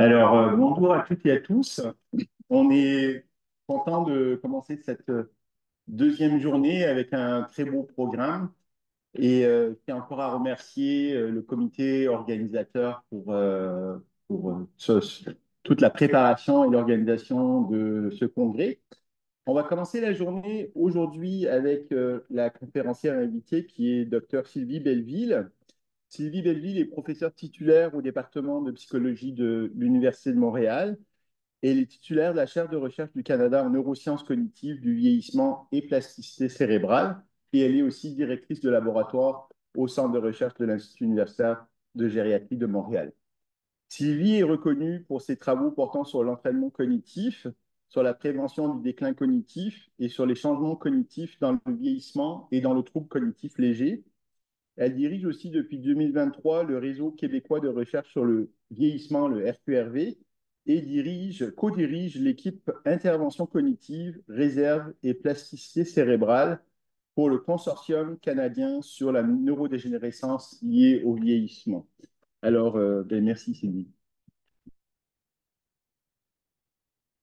Bonjour à toutes et à tous. On est content de commencer cette deuxième journée avec un très beau programme et je tiens encore à remercier le comité organisateur pour toute la préparation et l'organisation de ce congrès. On va commencer la journée aujourd'hui avec la conférencière invitée qui est Dr Sylvie Belleville. Sylvie Belleville est professeure titulaire au département de psychologie de l'Université de Montréal et elle est titulaire de la chaire de recherche du Canada en neurosciences cognitives, du vieillissement et plasticité cérébrale. Et elle est aussi directrice de laboratoire au centre de recherche de l'Institut universitaire de gériatrie de Montréal. Sylvie est reconnue pour ses travaux portant sur l'entraînement cognitif, sur la prévention du déclin cognitif et sur les changements cognitifs dans le vieillissement et dans le trouble cognitif léger. Elle dirige aussi depuis 2023 le réseau québécois de recherche sur le vieillissement, le RQRV, et co-dirige l'équipe intervention cognitive, réserve et plasticité cérébrale pour le consortium canadien sur la neurodégénérescence liée au vieillissement. Merci Sylvie.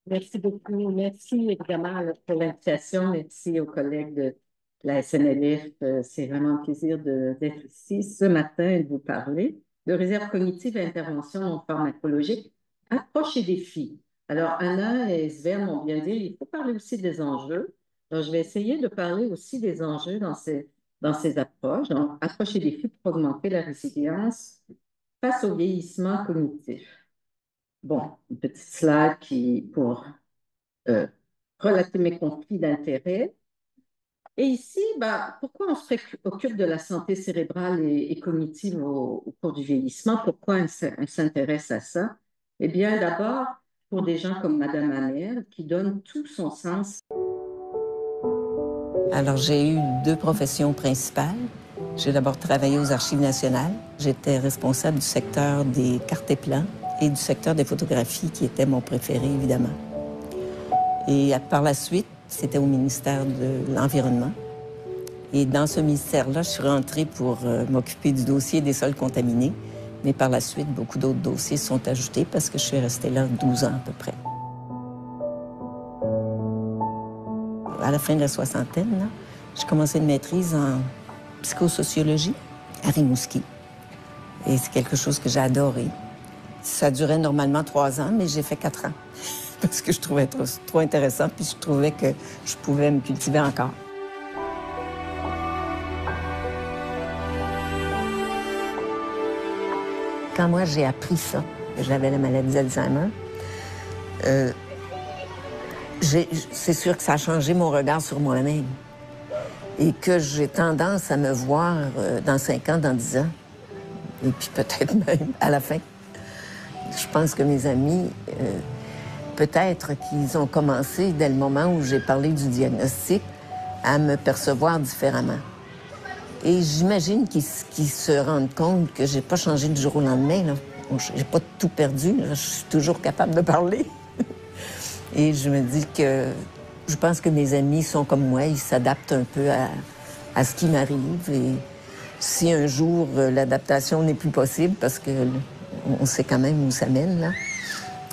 Merci beaucoup. Merci évidemment pour l'invitation. Merci aux collègues de la SNLF. C'est vraiment un plaisir d'être ici ce matin et de vous parler de réserve cognitive et intervention non pharmacologique, approche et défis. Alors, Anna et Sven m'ont bien dit, il faut parler aussi des enjeux. Donc, je vais essayer de parler aussi des enjeux dans ces approches. Donc, approche et défis pour augmenter la résilience face au vieillissement cognitif. Bon, une petite slide pour euh, relater mes conflits d'intérêts. Et ici, ben, pourquoi on se préoccupe de la santé cérébrale et cognitive au cours du vieillissement? Pourquoi on s'intéresse à ça? Eh bien, d'abord, pour des gens comme Madame Hamel, qui donne tout son sens. Alors, j'ai eu deux professions principales. J'ai d'abord travaillé aux Archives nationales. J'étais responsable du secteur des cartes et plans et du secteur des photographies, qui était mon préféré, évidemment. Et par la suite, c'était au ministère de l'Environnement. Et dans ce ministère-là, je suis rentrée pour m'occuper du dossier des sols contaminés. Mais par la suite, beaucoup d'autres dossiers sont ajoutés parce que je suis restée là 12 ans à peu près. À la fin de la soixantaine, là, j'ai commencé une maîtrise en psychosociologie à Rimouski. Et c'est quelque chose que j'ai adoré. Ça durait normalement 3 ans, mais j'ai fait 4 ans. Parce que je trouvais trop intéressant, puis je trouvais que je pouvais me cultiver encore. Quand moi, j'ai appris ça, que j'avais la maladie d'Alzheimer, c'est sûr que ça a changé mon regard sur moi-même. Et que j'ai tendance à me voir dans 5 ans, dans 10 ans, et puis peut-être même à la fin. Je pense que mes amis, peut-être qu'ils ont commencé, dès le moment où j'ai parlé du diagnostic, à me percevoir différemment. Et j'imagine qu'ils se rendent compte que j'ai pas changé du jour au lendemain, là. J'ai pas tout perdu, là. Je suis toujours capable de parler. Et je me dis que je pense que mes amis sont comme moi, ils s'adaptent un peu à ce qui m'arrive. Et si un jour l'adaptation n'est plus possible, parce que on sait quand même où ça mène, là,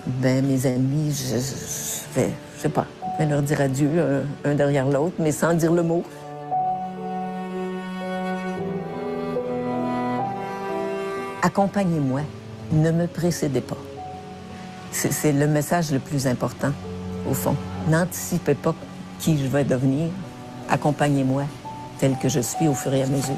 ben mes amis, je sais pas, je vais leur dire adieu un derrière l'autre, mais sans dire le mot. Accompagnez-moi, ne me précédez pas. C'est le message le plus important, au fond. N'anticipez pas qui je vais devenir. Accompagnez-moi tel que je suis au fur et à mesure.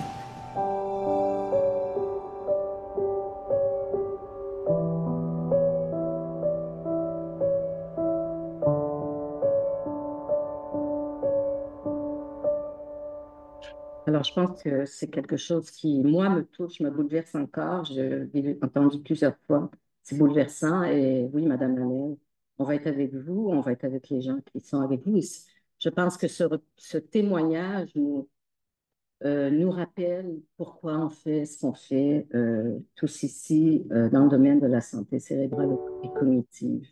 Alors, je pense que c'est quelque chose qui, moi, me touche, me bouleverse encore. Je l'ai entendu plusieurs fois. C'est bouleversant. Et oui, Madame Hamel, on va être avec vous, on va être avec les gens qui sont avec vous. Et je pense que ce témoignage nous rappelle pourquoi on fait ce qu'on fait tous ici dans le domaine de la santé cérébrale et cognitive.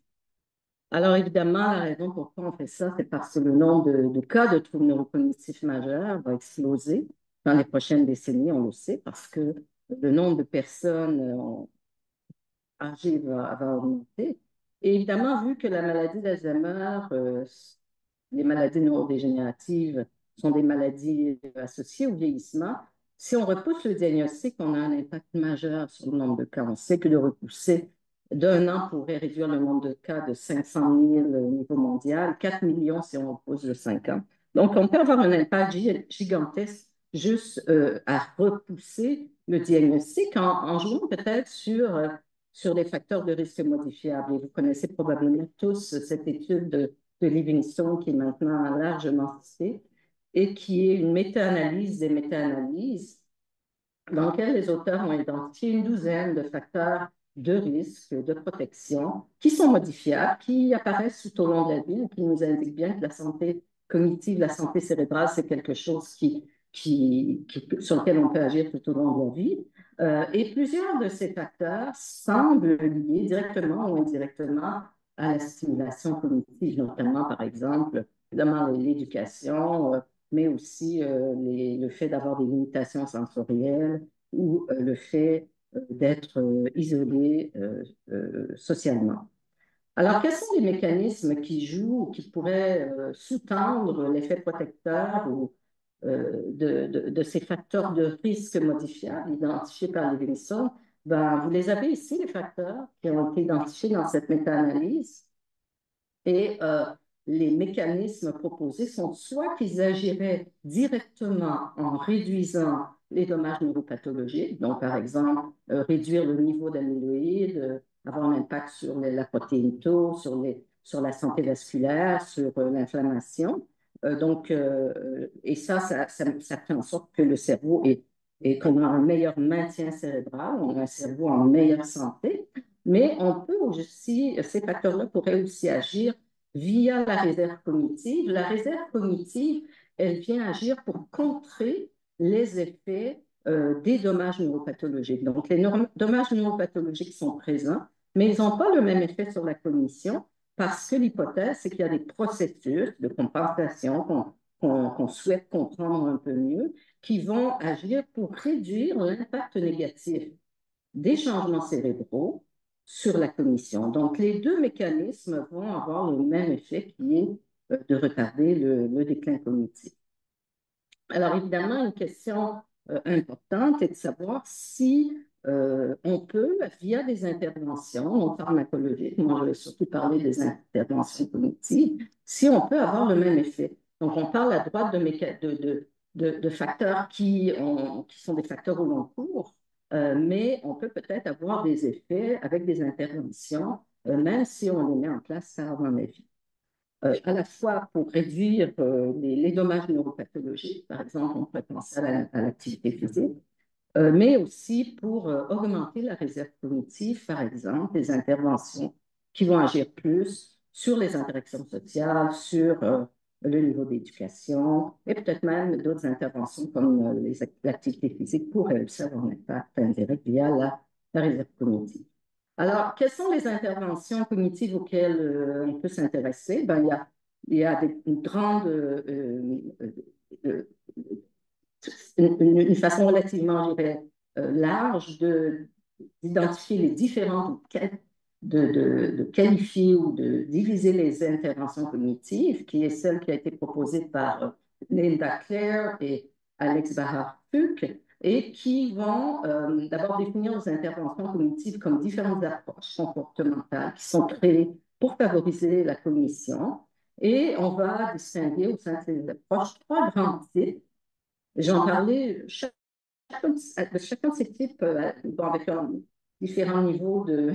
Alors, évidemment, la raison pourquoi on fait ça, c'est parce que le nombre de cas de troubles neurocognitifs majeurs va exploser dans les prochaines décennies, on le sait, parce que le nombre de personnes âgé va augmenter. Et évidemment, vu que la maladie d'Alzheimer, les maladies neurodégénératives sont des maladies associées au vieillissement, si on repousse le diagnostic, on a un impact majeur sur le nombre de cas. On sait que de repousser d'un an pourrait réduire le nombre de cas de 500 000 au niveau mondial, 4 millions si on repousse de 5 ans. Donc, on peut avoir un impact gigantesque juste à repousser le diagnostic en jouant peut-être sur les facteurs de risque modifiables. Et vous connaissez probablement tous cette étude de Livingstone qui est maintenant largement citée et qui est une méta-analyse des méta-analyses dans laquelle les auteurs ont identifié une douzaine de facteurs de risque, de protection, qui sont modifiables, qui apparaissent tout au long de la vie, et qui nous indiquent bien que la santé cognitive, la santé cérébrale, c'est quelque chose sur lequel on peut agir tout au long de la vie. Et plusieurs de ces facteurs semblent liés directement ou indirectement à la stimulation cognitive, notamment, par exemple, évidemment, l'éducation, mais aussi le fait d'avoir des limitations sensorielles ou le fait d'être isolé socialement. Alors, quels sont les mécanismes qui jouent ou qui pourraient sous-tendre l'effet protecteur ou, de ces facteurs de risque modifiables identifiés par Livingston? Ben, vous les avez ici, les facteurs qui ont été identifiés dans cette méta-analyse. Et les mécanismes proposés sont soit qu'ils agiraient directement en réduisant les dommages neuropathologiques, donc par exemple réduire le niveau d'amyloïdes, avoir un impact sur la protéine tau, sur la santé vasculaire, sur l'inflammation. Et ça fait en sorte que le cerveau qu'on a un meilleur maintien cérébral, on a un cerveau en meilleure santé. Mais on peut aussi, ces facteurs-là pourraient aussi agir via la réserve cognitive. La réserve cognitive, elle vient agir pour contrer les effets des dommages neuropathologiques. Donc, les dommages neuropathologiques sont présents, mais ils n'ont pas le même effet sur la cognition parce que l'hypothèse, c'est qu'il y a des processus de compensation qu'on souhaite comprendre un peu mieux qui vont agir pour réduire l'impact négatif des changements cérébraux sur la cognition. Donc, les deux mécanismes vont avoir le même effet qui est de retarder le déclin cognitif. Alors, évidemment, une question importante est de savoir si on peut, via des interventions non pharmacologiques, moi je vais surtout parler des interventions cognitives, si on peut avoir le même effet. Donc, on parle à droite de facteurs qui sont des facteurs au long cours, mais on peut peut-être avoir des effets avec des interventions, même si on les met en place tard dans la vie. À la fois pour réduire les dommages neuropathologiques, par exemple, on pourrait penser à l'activité physique, mais aussi pour augmenter la réserve cognitive, par exemple, des interventions qui vont agir plus sur les interactions sociales, sur le niveau d'éducation, et peut-être même d'autres interventions comme l'activité physique pourraient aussi avoir un impact indirect via la réserve cognitive. Alors, quelles sont les interventions cognitives auxquelles on peut s'intéresser? Ben, il y a une grande, une façon relativement, je dirais, large d'identifier les différentes, de qualifier ou de diviser les interventions cognitives, qui est celle qui a été proposée par Linda Clare et Alex Bahar-Fuch, et qui vont d'abord définir les interventions cognitives comme différentes approches comportementales qui sont créées pour favoriser la cognition. Et on va distinguer au sein de ces approches trois grands types. J'en parlais, chacun de ces types avec différents niveaux de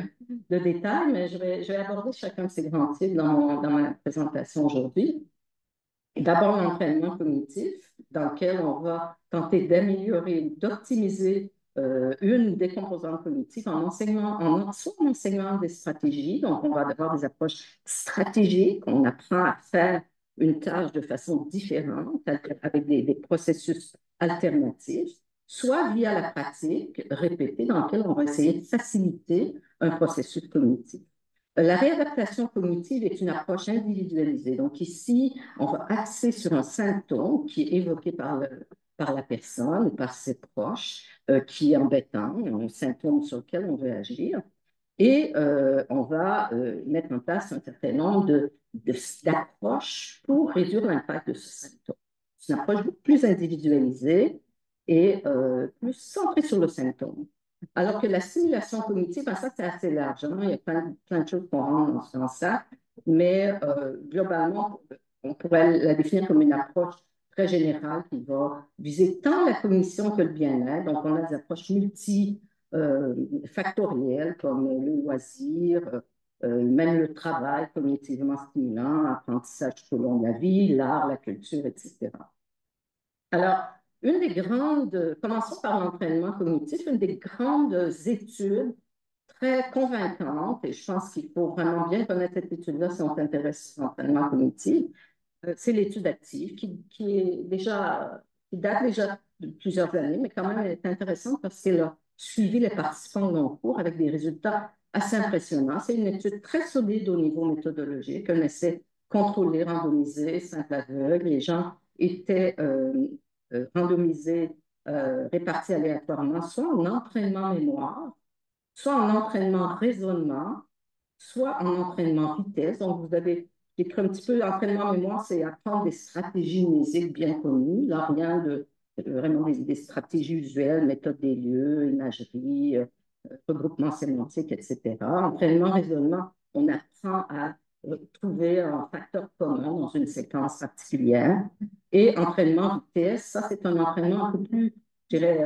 détails, mais je vais aborder chacun de ces grands types dans ma présentation aujourd'hui. D'abord, l'entraînement cognitif, dans lequel on va tenter d'améliorer, d'optimiser une des composantes cognitives soit en enseignant des stratégies. Donc, on va avoir des approches stratégiques. On apprend à faire une tâche de façon différente, avec des processus alternatifs, soit via la pratique répétée, dans laquelle on va essayer de faciliter un processus cognitif. La réadaptation cognitive est une approche individualisée. Donc ici, on va axer sur un symptôme qui est évoqué par la personne ou par ses proches, qui est embêtant, un symptôme sur lequel on veut agir. Et on va mettre en place un certain nombre d'approches pour réduire l'impact de ce symptôme. C'est une approche beaucoup plus individualisée et plus centrée sur le symptôme. Alors que la stimulation cognitive, ben ça, c'est assez large. Hein? Il y a plein de choses qu'on rentre dans ça, mais globalement, on pourrait la définir comme une approche très générale qui va viser tant la cognition que le bien-être. Donc, on a des approches factorielles comme le loisir, même le travail cognitivement stimulant, apprentissage tout au long de la vie, l'art, la culture, etc. Alors, commençons par l'entraînement cognitif, une des grandes études très convaincante, et je pense qu'il faut vraiment bien connaître cette étude-là si on s'intéresse à l'entraînement cognitif, c'est l'étude active qui date déjà de plusieurs années, mais quand même elle est intéressante parce qu'elle a suivi les participants au long cours avec des résultats assez impressionnants. C'est une étude très solide au niveau méthodologique, un essai contrôlé, randomisé, simple aveugle. Les gens étaient randomisés, répartis aléatoirement, soit en entraînement mémoire, soit en entraînement raisonnement, soit en entraînement vitesse. Donc, vous avez écrit un petit peu l'entraînement mémoire, c'est apprendre des stratégies mnésiques bien connues. Là, rien de vraiment des stratégies usuelles, méthode des lieux, imagerie, regroupement sémantique, etc. Entraînement raisonnement, on apprend à trouver un facteur commun dans une séquence particulière. Et entraînement vitesse, ça, c'est un entraînement un peu plus, je dirais,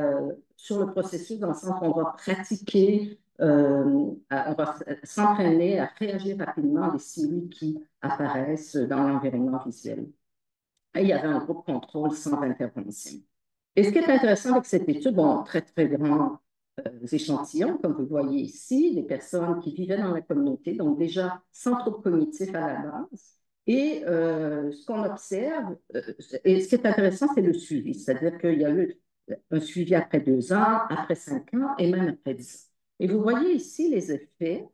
sur le processus, dans le sens qu'on va pratiquer on va s'entraîner à réagir rapidement à des stimuli qui apparaissent dans l'environnement visuel. Et il y avait un groupe contrôle sans intervention. Et ce qui est intéressant avec cette étude, bon, très, très grands échantillons, comme vous voyez ici, des personnes qui vivaient dans la communauté, donc déjà sans trouble cognitif à la base. Et ce qu'on observe, et ce qui est intéressant, c'est le suivi, c'est-à-dire qu'il y a eu un suivi après 2 ans, après 5 ans et même après 10 ans. Et vous voyez ici les effets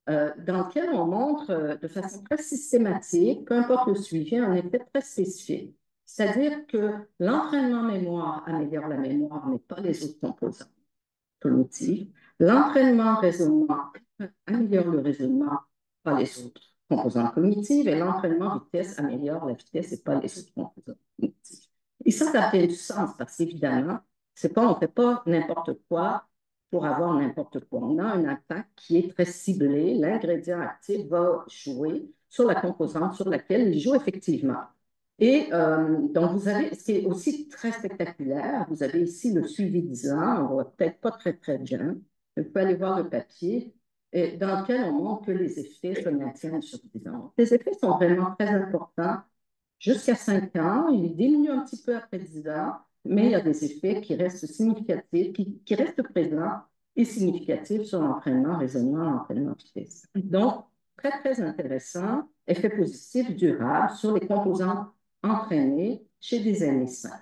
dans lesquels on montre de façon très systématique, peu importe le suivi, un effet très spécifique. C'est-à-dire que l'entraînement mémoire améliore la mémoire, mais pas les autres composants cognitifs. L'entraînement raisonnement améliore le raisonnement, pas les autres composants cognitifs. Et l'entraînement vitesse améliore la vitesse et pas les autres composants cognitifs. Et ça fait du sens parce qu'évidemment, on ne fait pas n'importe quoi pour avoir n'importe quoi. On a un impact qui est très ciblé. L'ingrédient actif va jouer sur la composante sur laquelle il joue effectivement. Et donc, vous avez, ce qui est aussi très spectaculaire, vous avez ici le suivi 10 ans, on voit peut-être pas très, très bien. Vous pouvez aller voir le papier, dans lequel on montre que les effets se maintiennent sur 10 ans. Les effets sont vraiment très importants jusqu'à 5 ans. Ils diminuent un petit peu après 10 ans, mais il y a des effets qui restent significatifs, qui restent présents et significatifs sur l'entraînement, raisonnement, l'entraînement vitesse. Donc, très, très intéressant, effet positif durable sur les composantes entraînés chez des aînés sains.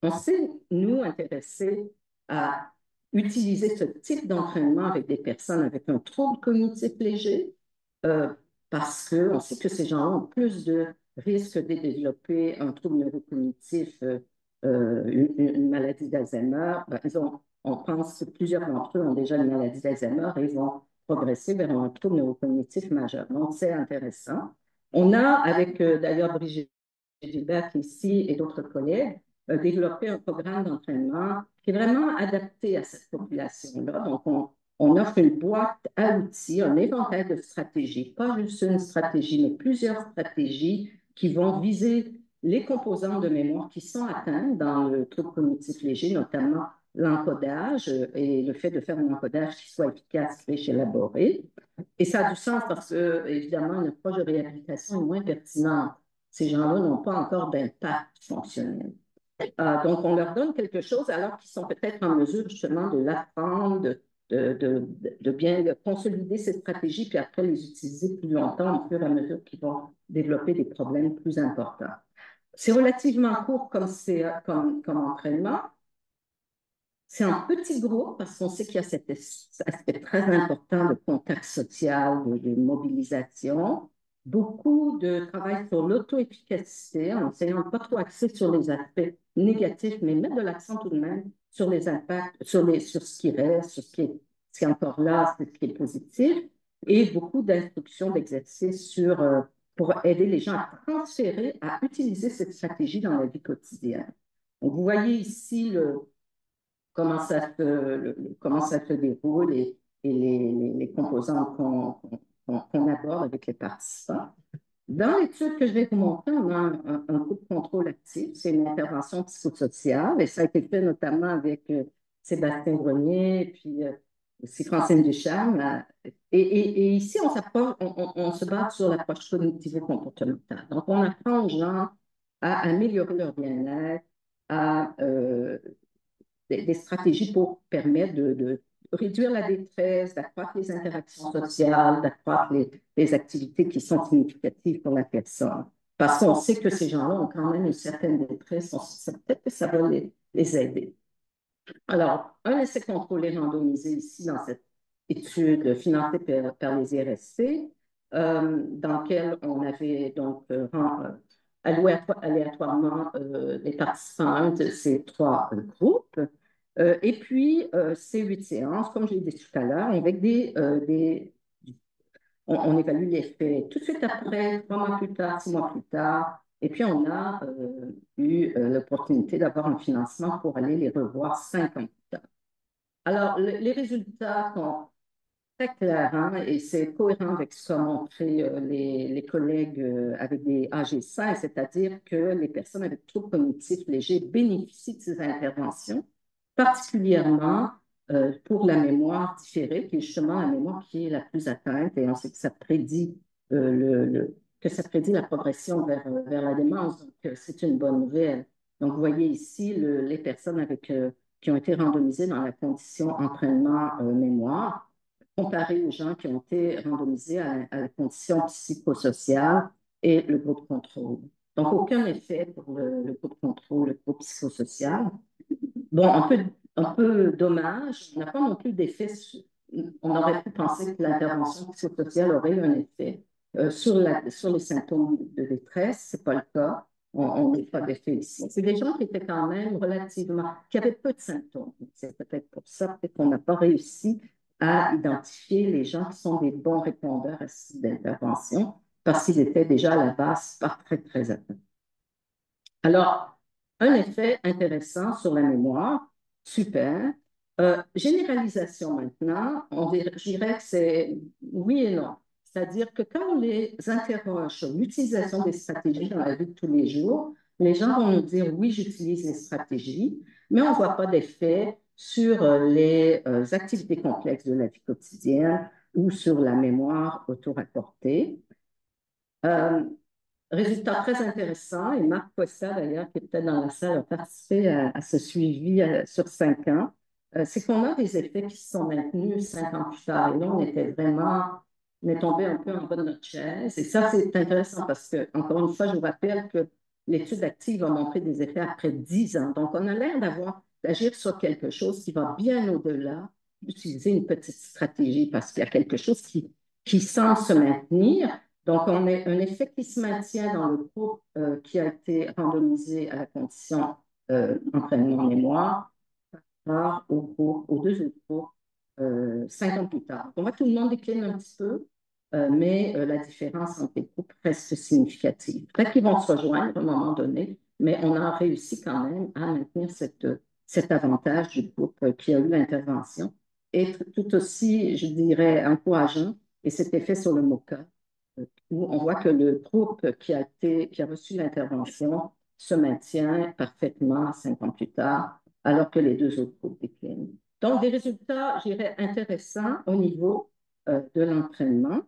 On s'est, nous, intéressés à utiliser ce type d'entraînement avec des personnes avec un trouble cognitif léger parce qu'on sait que ces gens-là ont plus de risques de développer un trouble neurocognitif, une maladie d'Alzheimer. On pense que plusieurs d'entre eux ont déjà une maladie d'Alzheimer et ils vont progresser vers un trouble neurocognitif majeur. Donc, c'est intéressant. On a, avec d'ailleurs Brigitte Gilbert ici et d'autres collègues, développé un programme d'entraînement qui est vraiment adapté à cette population-là. Donc, on offre une boîte à outils, un éventail de stratégies, pas juste une stratégie, mais plusieurs stratégies qui vont viser les composants de mémoire qui sont atteints dans le trouble cognitif léger, notamment l'encodage et le fait de faire un encodage qui soit efficace, riche, élaboré. Et ça a du sens parce que, évidemment, une approche de réhabilitation est moins pertinente. Ces gens-là n'ont pas encore d'impact fonctionnel. Donc, on leur donne quelque chose alors qu'ils sont peut-être en mesure justement de l'apprendre, de bien consolider ces stratégies, puis après les utiliser plus longtemps au fur et à mesure qu'ils vont développer des problèmes plus importants. C'est relativement court comme entraînement. C'est un petit groupe parce qu'on sait qu'il y a cet aspect très important de contact social, de mobilisation. Beaucoup de travail sur l'auto-efficacité, en essayant de pas trop axer sur les aspects négatifs, mais mettre de l'accent tout de même sur les impacts, sur ce qui reste, sur ce c'est encore là, c'est ce qui est positif, et beaucoup d'instructions, d'exercices pour aider les gens à transférer, à utiliser cette stratégie dans la vie quotidienne. Donc, vous voyez ici comment ça se déroule et les composantes qu'on aborde avec les participants. Dans l'étude que je vais vous montrer, on a un groupe contrôle actif. C'est une intervention psychosociale et ça a été fait notamment avec Sébastien Grenier, puis aussi Francine Ducharme. Et ici, on se base sur l'approche cognitivo-comportementale. Donc, on apprend aux gens à améliorer leur bien-être, à des stratégies pour permettre de réduire la détresse, d'accroître les interactions sociales, d'accroître les activités qui sont significatives pour la personne. Parce qu'on sait que ces gens-là ont quand même une certaine détresse, on sait peut-être que ça va les aider. Alors, un essai contrôlé randomisé ici dans cette étude financée par les IRSC, dans lequel on avait donc aléatoirement les participants à un de ces trois groupes. Et puis, ces 8 séances, comme je l'ai dit tout à l'heure, avec on évalue l'effet tout de suite après, 3 mois plus tard, 6 mois plus tard. Et puis, on a eu l'opportunité d'avoir un financement pour aller les revoir 5 ans plus tard. Alors, les résultats sont très clair, hein, et c'est cohérent avec ce qu'ont montré les collègues avec des AG5, c'est-à-dire que les personnes avec troubles cognitifs légers bénéficient de ces interventions, particulièrement pour la mémoire différée, qui est justement la mémoire qui est la plus atteinte, et on sait que ça prédit, que ça prédit la progression vers la démence, donc c'est une bonne nouvelle. Donc, vous voyez ici les personnes qui ont été randomisées dans la condition entraînement mémoire, comparé aux gens qui ont été randomisés à la condition psychosociale et le groupe contrôle. Donc, aucun effet pour le groupe contrôle, le groupe psychosocial. Bon, un peu dommage, on n'a pas non plus d'effet, on aurait pu penser que l'intervention psychosociale aurait eu un effet sur les symptômes de détresse, ce n'est pas le cas. On n'a pas d'effet ici. C'est des gens qui étaient quand même qui avaient peu de symptômes. C'est peut-être pour ça qu'on n'a pas réussi à identifier les gens qui sont des bons répondeurs à ce type d'intervention parce qu'ils étaient déjà à la base pas très, très atteints. Alors, un effet intéressant sur la mémoire, super. Généralisation maintenant, je dirais que c'est oui et non. C'est-à-dire que quand on les interroge sur l'utilisation des stratégies dans la vie de tous les jours, les gens vont nous dire oui, j'utilise les stratégies, mais on ne voit pas d'effet sur les activités complexes de la vie quotidienne ou sur la mémoire auto-rapportée. Résultat très intéressant, et Marc Costa, d'ailleurs, qui est peut-être dans la salle, a participé à ce suivi sur 5 ans. C'est qu'on a des effets qui se sont maintenus 5 ans plus tard. Et là, on est tombé un peu en bas de notre chaise. Et ça, c'est intéressant parce que, encore une fois, je vous rappelle que l'étude active a montré des effets après 10 ans. Donc, on a l'air d'agir sur quelque chose qui va bien au-delà d'utiliser une petite stratégie parce qu'il y a quelque chose qui semble se maintenir. Donc, on a un effet qui se maintient dans le groupe qui a été randomisé à la condition entraînement mémoire aux deux autres groupes 5 ans plus tard. On voit que tout le monde décline un petit peu, mais la différence entre les groupes reste significative. Peut-être qu'ils vont se rejoindre à un moment donné, mais on a réussi quand même à maintenir cet avantage du groupe qui a eu l'intervention. Et tout aussi, je dirais, encourageant, et cet effet sur le MoCA, où on voit que le groupe qui a reçu l'intervention se maintient parfaitement 5 ans plus tard, alors que les deux autres groupes déclinent. Donc, des résultats, je dirais, intéressants au niveau de l'entraînement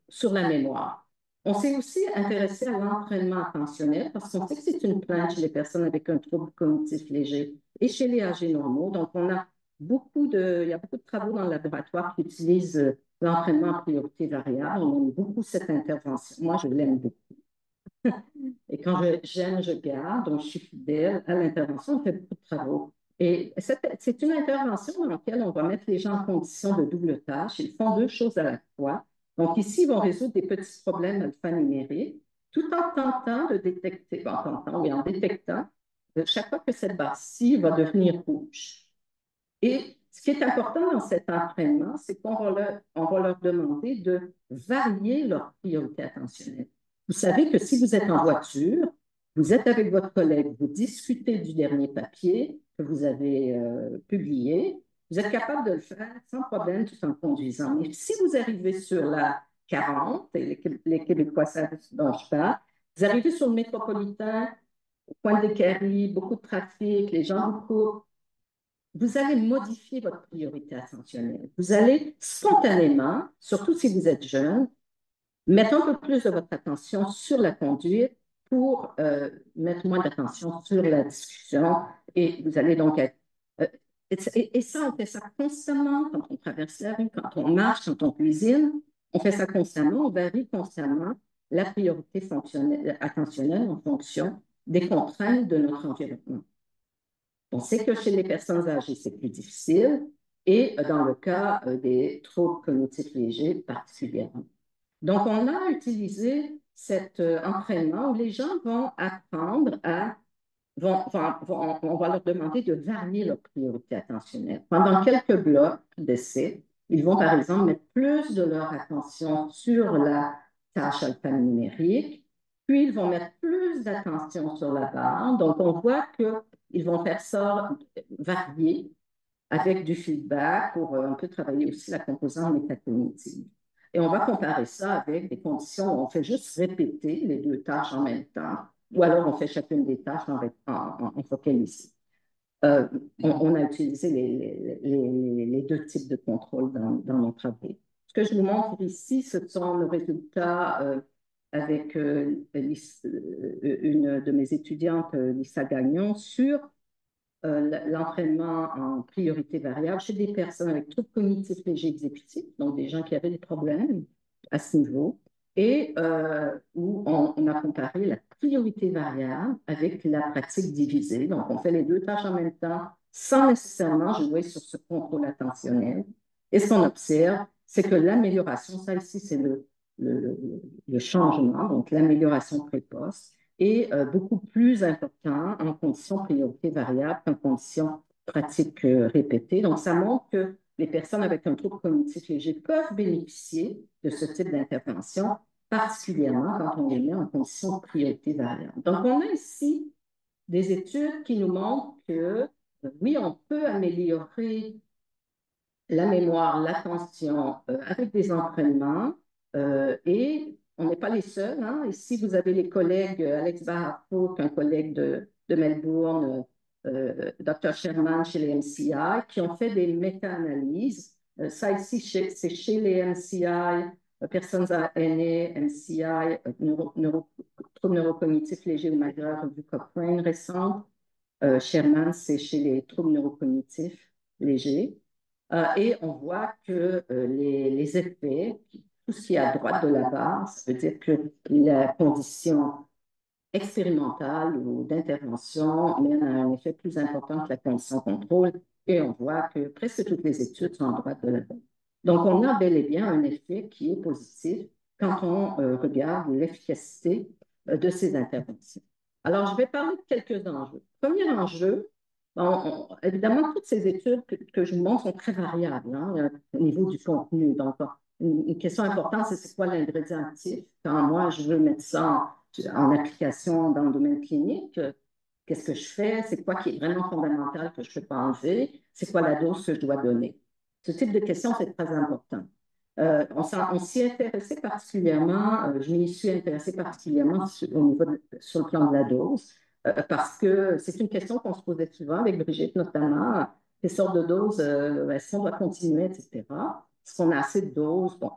sur la mémoire. On s'est aussi intéressé à l'entraînement attentionnel parce qu'on sait que c'est une plainte chez les personnes avec un trouble cognitif léger et chez les âgés normaux. Donc, il y a beaucoup de travaux dans le laboratoire qui utilisent l'entraînement en priorité variable. On aime beaucoup cette intervention. Moi, je l'aime beaucoup. Et quand j'aime, je garde. Donc, je suis fidèle à l'intervention. On fait beaucoup de travaux. Et c'est une intervention dans laquelle on va mettre les gens en condition de double tâche. Ils font 2 choses à la fois. Donc, ici, ils vont résoudre des petits problèmes alphanumériques tout en tentant de détecter, en détectant chaque fois que cette barre-ci va devenir rouge. Et Ce qui est important dans cet entraînement, c'est on va leur demander de varier leur priorité attentionnelle. Vous savez que si vous êtes en voiture, vous êtes avec votre collègue, vous discutez du dernier papier que vous avez publié, vous êtes capable de le faire sans problème tout en conduisant. Mais si vous arrivez sur la 40, et les Québécois savent dont je parle, vous arrivez sur le métropolitain, au point des Caries, beaucoup de trafic, les gens vous courent, vous allez modifier votre priorité attentionnelle. Vous allez spontanément, surtout si vous êtes jeune, mettre un peu plus de votre attention sur la conduite pour mettre moins d'attention sur la discussion. Et vous allez donc être... et ça, on fait ça constamment quand on traverse la rue, quand on marche, quand on cuisine. On fait ça constamment, on varie constamment la priorité attentionnelle en fonction des contraintes de notre environnement. On sait que chez les personnes âgées, c'est plus difficile et dans le cas des troubles cognitifs légers particulièrement. Donc, on a utilisé cet entraînement où les gens vont apprendre à, on va leur demander de varier leur priorité attentionnelle. Pendant quelques blocs d'essai, ils vont par exemple mettre plus de leur attention sur la tâche alphanumérique, puis ils vont mettre plus d'attention sur la barre. Donc, on voit qu'ils vont faire ça varier avec du feedback pour un peu travailler aussi la composante métacognitive. Et on va comparer ça avec des conditions où on fait juste répéter les deux tâches en même temps, ou alors on fait chacune des tâches en focalisé. On a utilisé les deux types de contrôle dans nos travaux. Ce que je vous montre ici, ce sont nos résultats avec une de mes étudiantes, Lisa Gagnon, sur l'entraînement en priorité variable chez des personnes avec troubles cognitifs légers exécutifs, donc des gens qui avaient des problèmes à ce niveau, et où on a comparé la priorité variable avec la pratique divisée. Donc, on fait les deux tâches en même temps sans nécessairement jouer sur ce contrôle attentionnel. Et ce qu'on observe, c'est que l'amélioration, ça ici, c'est le changement, donc l'amélioration précoce, est beaucoup plus important en conditions priorité variable qu'en conditions pratiques répétées. Donc, ça montre que les personnes avec un trouble cognitif léger peuvent bénéficier de ce type d'intervention, particulièrement quand on les met en conditions de priorité variable. Donc, on a ici des études qui nous montrent que, oui, on peut améliorer la mémoire, l'attention avec des entraînements et on n'est pas les seuls. Hein. Ici, vous avez les collègues, Alex Bahafouk, un collègue de Melbourne, Dr. Sherman chez les MCI, qui ont fait des méta-analyses. Ça ici, c'est chez les MCI, personnes aînées, MCI, troubles neurocognitifs légers ou majeurs, revue Cochrane récente. Sherman, c'est chez les troubles neurocognitifs légers. Et on voit que les effets, tout ce qui est à droite de la barre, ça veut dire que la condition expérimentale ou d'intervention mène à un effet plus important que la condition contrôle. Et on voit que presque toutes les études sont à droite de la barre. Donc, on a bel et bien un effet qui est positif quand on regarde l'efficacité de ces interventions. Alors, je vais parler de quelques enjeux. Premier enjeu, évidemment, toutes ces études que je vous montre sont très variables hein, au niveau du contenu. Donc, une question importante, c'est quoi l'ingrédient actif? Quand moi, je veux mettre ça en application dans le domaine clinique, qu'est-ce que je fais? C'est quoi qui est vraiment fondamental que je ne peux pas enlever? C'est quoi la dose que je dois donner? Ce type de questions, c'est très important. On s'y est intéressé particulièrement, je m'y suis intéressée particulièrement sur le plan de la dose, parce que c'est une question qu'on se posait souvent avec Brigitte, notamment, quelle sorte de dose, est-ce qu'on doit continuer, etc. Est-ce qu'on a assez de doses? Bon.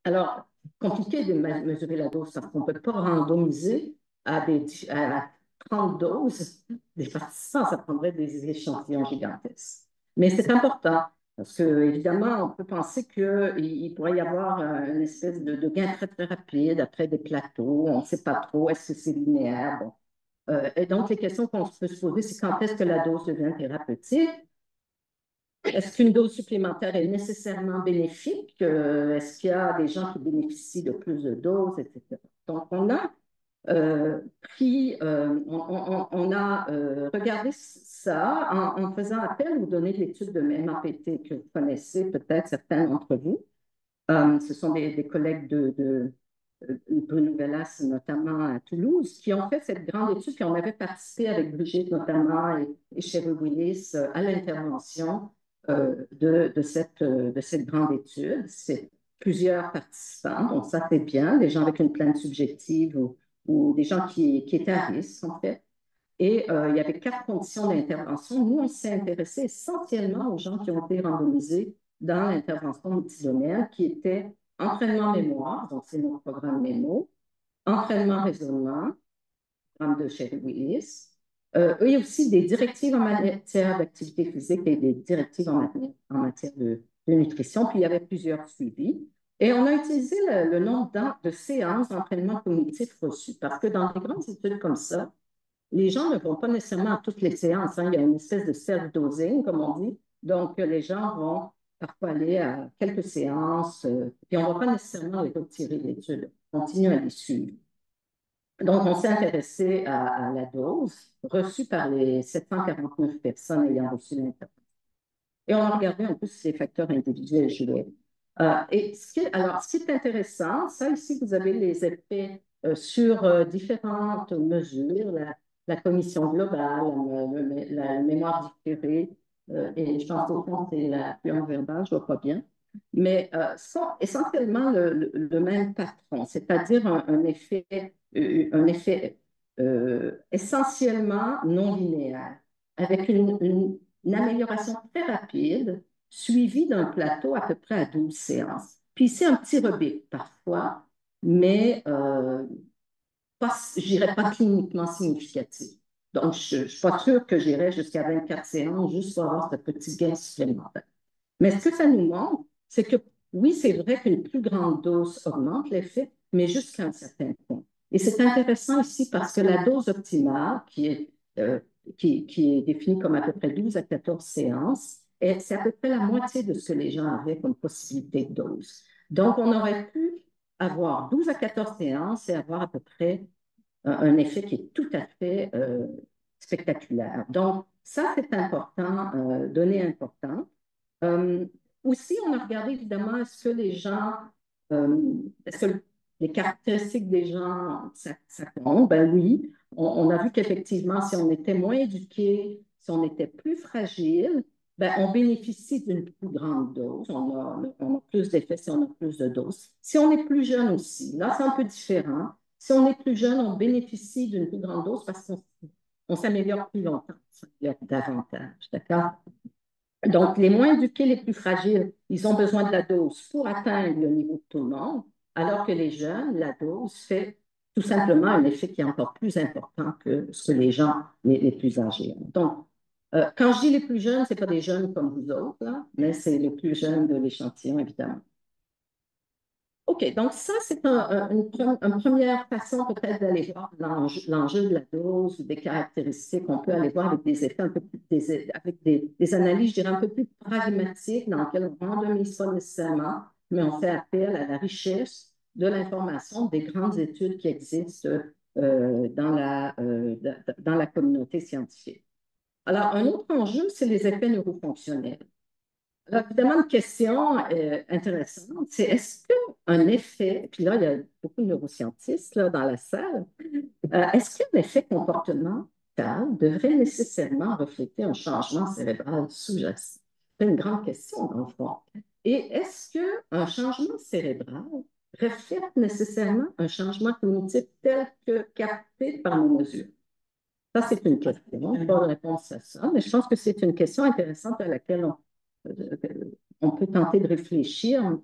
Alors, compliqué de mesurer la dose parce qu'on ne peut pas randomiser à 30 doses des participants, ça prendrait des échantillons gigantesques. Mais c'est important. Parce qu'évidemment, on peut penser qu'il pourrait y avoir une espèce de gain très, très rapide après des plateaux. On ne sait pas trop, est-ce que c'est linéaire? Bon. Et donc, les questions qu'on peut se poser, c'est quand est-ce que la dose devient thérapeutique? Est-ce qu'une dose supplémentaire est nécessairement bénéfique? Est-ce qu'il y a des gens qui bénéficient de plus de doses, etc.? Donc, on a on a regardé ça en faisant appel aux données de l'étude de MAPT que vous connaissez peut-être certains d'entre vous. Ce sont des collègues de Bruno Velas, notamment à Toulouse, qui ont fait cette grande étude, puis on avait participé avec Brigitte notamment et Sherry Willis à l'intervention de cette grande étude. C'est plusieurs participants, donc ça fait bien, des gens avec une plainte subjective ou des gens qui étaient à risque, en fait. Et il y avait 4 conditions d'intervention. Nous, on s'est intéressé essentiellement aux gens qui ont été randomisés dans l'intervention multidonnière, qui était entraînement mémoire, donc c'est notre programme mémo, entraînement raisonnement, programme de Sherry Willis, et aussi des directives en matière d'activité physique et des directives en matière de nutrition. Puis il y avait plusieurs suivis. Et on a utilisé le nombre de séances d'entraînement cognitif reçues, parce que dans des grandes études comme ça, les gens ne vont pas nécessairement à toutes les séances. Hein. Il y a une espèce de self-dosing, comme on dit. Donc, les gens vont parfois aller à quelques séances, puis on ne va pas nécessairement les retirer de l'étude. On continue à les suivre. Donc, on s'est intéressé à la dose reçue par les 749 personnes ayant reçu l'intervention. Et on a regardé un peu si les facteurs individuels jouaient. Alors, ce qui est intéressant, ça ici, vous avez les effets sur différentes mesures, la cognition globale, la mémoire différée, et je pense au fond, c'est la fluence verbale, je ne vois pas bien, mais sont essentiellement le même patron, c'est-à-dire un effet essentiellement non linéaire, avec une amélioration très rapide, suivie d'un plateau à peu près à 12 séances. Puis c'est un petit rebic parfois, mais je dirais pas cliniquement significatif. Donc, je ne suis pas sûre que j'irai jusqu'à 24 séances juste pour avoir ce petit gain supplémentaire. Mais ce que ça nous montre, c'est que oui, c'est vrai qu'une plus grande dose augmente l'effet, mais jusqu'à un certain point. Et c'est intéressant ici parce que la dose optimale, qui est définie comme à peu près 12 à 14 séances, c'est à peu près la moitié de ce que les gens avaient comme possibilité de dose. Donc, on aurait pu avoir 12 à 14 séances et avoir à peu près un effet qui est tout à fait spectaculaire. Donc, ça, c'est important, donnée importante. Euh, Aussi, on a regardé évidemment, est-ce que les gens, est-ce que les caractéristiques des gens, ça compte? Ben oui, on a vu qu'effectivement, si on était moins éduqué, si on était plus fragile, ben, on bénéficie d'une plus grande dose. On a plus d'effets si on a plus de doses. Si on est plus jeune aussi, là, c'est un peu différent. Si on est plus jeune, on bénéficie d'une plus grande dose parce qu'on s'améliore plus longtemps, on s'améliore davantage, d'accord? Donc, les moins éduqués, les plus fragiles, ils ont besoin de la dose pour atteindre le niveau de tout le monde, alors que les jeunes, la dose fait tout simplement un effet qui est encore plus important que ce que les gens les plus âgés ont. Donc, quand je dis les plus jeunes, ce n'est pas des jeunes comme vous autres, là, mais c'est les plus jeunes de l'échantillon, évidemment. OK, donc ça, c'est une première façon peut-être d'aller voir l'enjeu de la dose ou des caractéristiques. On peut aller voir avec des effets un peu plus, avec des analyses, je dirais, un peu plus pragmatiques dans lesquelles on ne randomise pas nécessairement, mais on fait appel à la richesse de l'information des grandes études qui existent dans la communauté scientifique. Alors, un autre enjeu, c'est les effets neurofonctionnels. Alors, évidemment, une question intéressante, c'est est-ce qu'un effet, puis là, il y a beaucoup de neuroscientistes là, dans la salle, est-ce qu'un effet comportemental devrait nécessairement refléter un changement cérébral sous-jacent? C'est une grande question, dans le fond. Et est-ce qu'un changement cérébral reflète nécessairement un changement cognitif tel que capté par nos mesures? Ça, c'est une question. Je n'ai pas de réponse à ça, mais je pense que c'est une question intéressante à laquelle on peut tenter de réfléchir.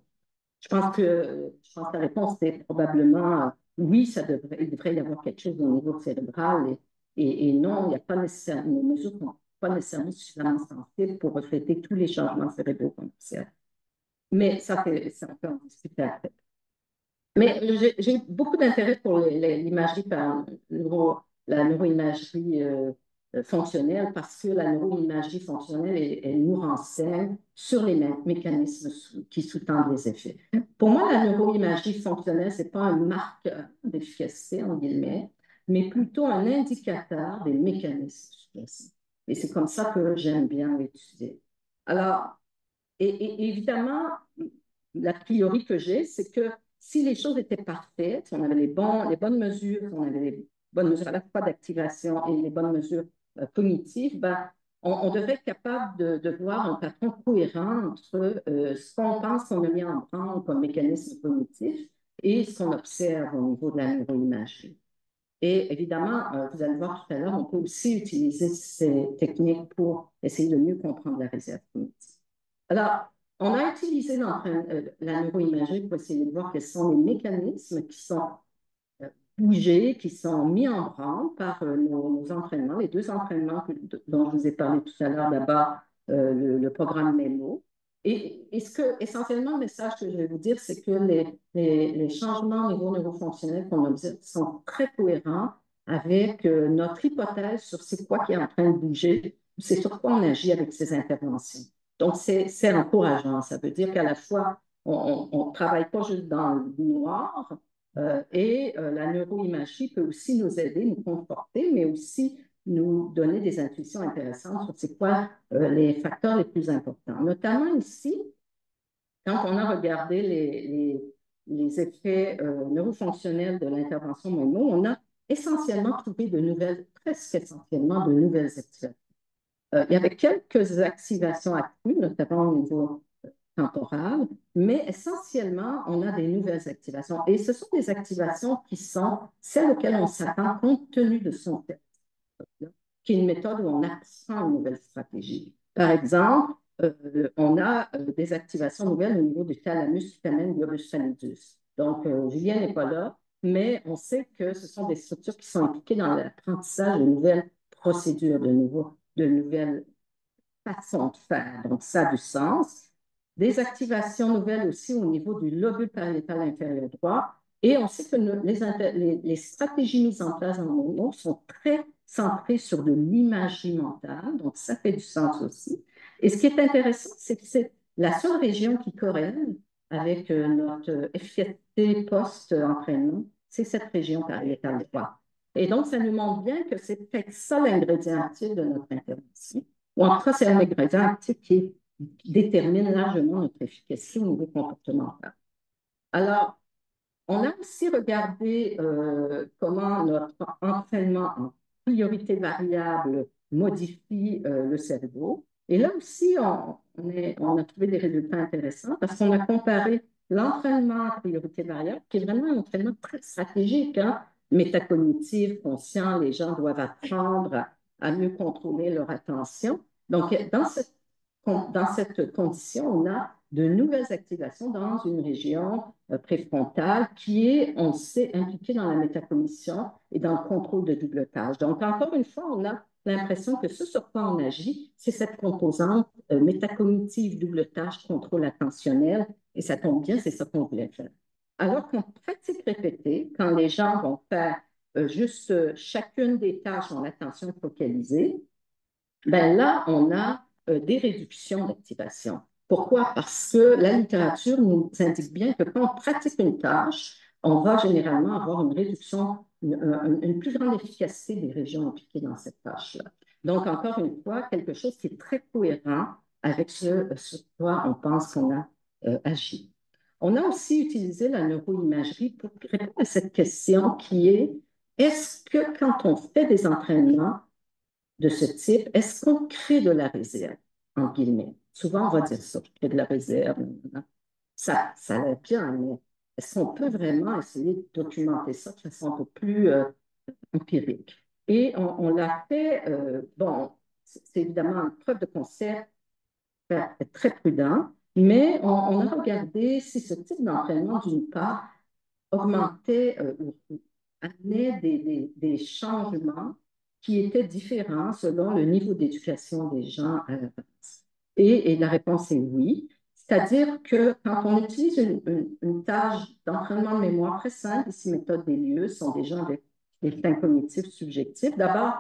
Je pense que la réponse est probablement oui, il devrait y avoir quelque chose au niveau cérébral et non, il n'y a pas nécessairement, nos mesures ne sont pas nécessairement suffisamment sensibles pour refléter tous les changements cérébraux qu'on observe. Mais ça peut en discuter après. Mais j'ai beaucoup d'intérêt pour l'imagerie par la neuroimagerie fonctionnelle parce que la neuroimagerie fonctionnelle, elle nous renseigne sur les mécanismes qui sous-tendent les effets. Pour moi, la neuroimagerie fonctionnelle, ce n'est pas un marqueur d'efficacité, en guillemets, mais plutôt un indicateur des mécanismes sous-jacents. Et c'est comme ça que j'aime bien l'étudier. Alors, et évidemment, l'a priori que j'ai, c'est que si les choses étaient parfaites, si on avait les bonnes mesures, si on avait les bonnes mesures à la fois d'activation et les bonnes mesures cognitives, ben, on devrait être capable de voir un patron cohérent entre ce qu'on pense qu'on a mis en branle comme mécanisme cognitif et ce qu'on observe au niveau de la neuroimagerie. Et évidemment, vous allez voir tout à l'heure, on peut aussi utiliser ces techniques pour essayer de mieux comprendre la réserve cognitive. Alors, on a utilisé la neuroimagerie pour essayer de voir quels sont les mécanismes qui sont bougés, qui sont mis en branle par nos entraînements, les deux entraînements dont je vous ai parlé tout à l'heure, d'abord le programme MEMO. Et essentiellement, le message que je vais vous dire, c'est que les changements au niveau neurofonctionnel qu'on observe sont très cohérents avec notre hypothèse sur c'est quoi qui est en train de bouger, c'est sur quoi on agit avec ces interventions. Donc, c'est encourageant. Ça veut dire qu'à la fois, on ne travaille pas juste dans le noir, la neuroimagerie peut aussi nous aider, nous conforter, mais aussi nous donner des intuitions intéressantes sur c'est quoi les facteurs les plus importants. Notamment ici, quand on a regardé les effets neurofonctionnels de l'intervention MOMO, on a essentiellement trouvé presque essentiellement de nouvelles activations. Il y avait quelques activations accrues, notamment au niveau temporale, mais essentiellement, on a des nouvelles activations. Et ce sont des activations qui sont celles auxquelles on s'attend compte tenu de son texte, qui est une méthode où on apprend une nouvelle stratégie. Par exemple, on a des activations nouvelles au niveau du thalamus, putamen, globus pallidus. Donc, Julien n'est pas là, mais on sait que ce sont des structures qui sont impliquées dans l'apprentissage de nouvelles procédures, de nouvelles façons de faire. Donc, ça a du sens. Des activations nouvelles aussi au niveau du lobule pariétal inférieur droit. Et on sait que les stratégies mises en place dans le MOMO sont très centrées sur de l'imagerie mentale. Donc, ça fait du sens aussi. Et ce qui est intéressant, c'est que c'est la seule région qui corrèle avec notre efficacité post-entraînement, c'est cette région pariétale droit. Et donc, ça nous montre bien que c'est peut-être ça l'ingrédient actif de notre intervention. Ou en tout cas, c'est un ingrédient actif qui détermine largement notre efficacité au niveau comportemental. Alors, on a aussi regardé comment notre entraînement en priorité variable modifie le cerveau. Et là aussi, on a trouvé des résultats intéressants parce qu'on a comparé l'entraînement en priorité variable, qui est vraiment un entraînement très stratégique, hein, métacognitif, conscient, les gens doivent apprendre à mieux contrôler leur attention. Donc, dans cette condition, on a de nouvelles activations dans une région préfrontale qui est, on sait, impliquée dans la métacognition et dans le contrôle de double tâche. Donc, encore une fois, on a l'impression que ce sur quoi on agit, c'est cette composante métacognitive, double tâche, contrôle attentionnel, et ça tombe bien, c'est ça qu'on voulait faire. Alors qu'en pratique répétée, quand les gens vont faire juste chacune des tâches en attention focalisée, ben là, on a des réductions d'activation. Pourquoi? Parce que la littérature nous indique bien que quand on pratique une tâche, on va généralement avoir une réduction, une plus grande efficacité des régions impliquées dans cette tâche-là. Donc, encore une fois, quelque chose qui est très cohérent avec ce sur quoi on pense qu'on a agi. On a aussi utilisé la neuroimagerie pour répondre à cette question qui est-ce que quand on fait des entraînements de ce type, est-ce qu'on crée de la réserve, en guillemets? Souvent, on va dire ça, crée de la réserve. Ça a l'air bien, mais est-ce qu'on peut vraiment essayer de documenter ça de façon un peu plus empirique? Et on l'a fait, bon, c'est évidemment une preuve de concept très prudent, mais on a regardé si ce type d'entraînement, d'une part, augmentait ou amenait des changements qui étaient différents selon le niveau d'éducation des gens à la base. Et la réponse est oui. C'est-à-dire que quand on utilise une tâche d'entraînement de mémoire très simple, ici méthode des lieux, sont des gens avec des fins cognitives subjectives. D'abord,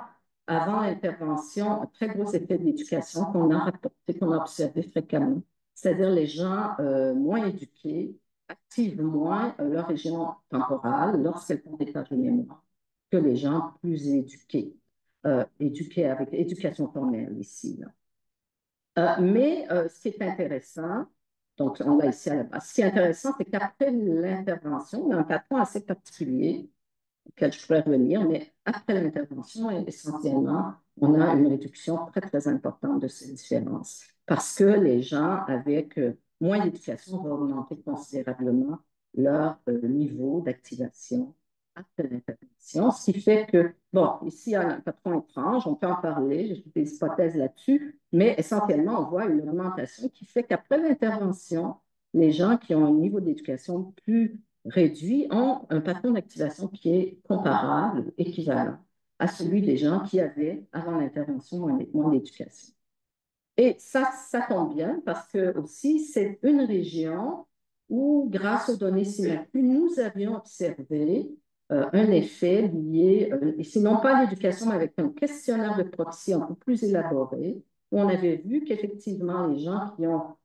avant l'intervention, un très gros effet d'éducation qu'on a rapporté, qu'on a observé fréquemment, c'est-à-dire les gens moins éduqués activent moins leur région temporale lorsqu'elles font des tâches de mémoire que les gens plus éduqués, éduqués avec éducation formelle ici. Mais ce qui est intéressant, donc on l'a ici à la base, ce qui est intéressant, c'est qu'après l'intervention, il y a un patron assez particulier auquel je pourrais revenir, mais après l'intervention, essentiellement, on a une réduction très, très importante de ces différences parce que les gens avec moins d'éducation vont augmenter considérablement leur niveau d'activation après l'intervention, ce qui fait que, bon, ici, il y a un patron étrange, on peut en parler, j'ai des hypothèses là-dessus, mais essentiellement, on voit une augmentation qui fait qu'après l'intervention, les gens qui ont un niveau d'éducation plus réduit ont un patron d'activation qui est comparable, équivalent à celui des gens qui avaient, avant l'intervention, moins d'éducation. Et ça tombe bien parce que aussi, c'est une région où, grâce aux données SIMACU, nous avions observé un effet lié, ici non pas à l'éducation, mais avec un questionnaire de proxy un peu plus élaboré, où on avait vu qu'effectivement, les gens qui ont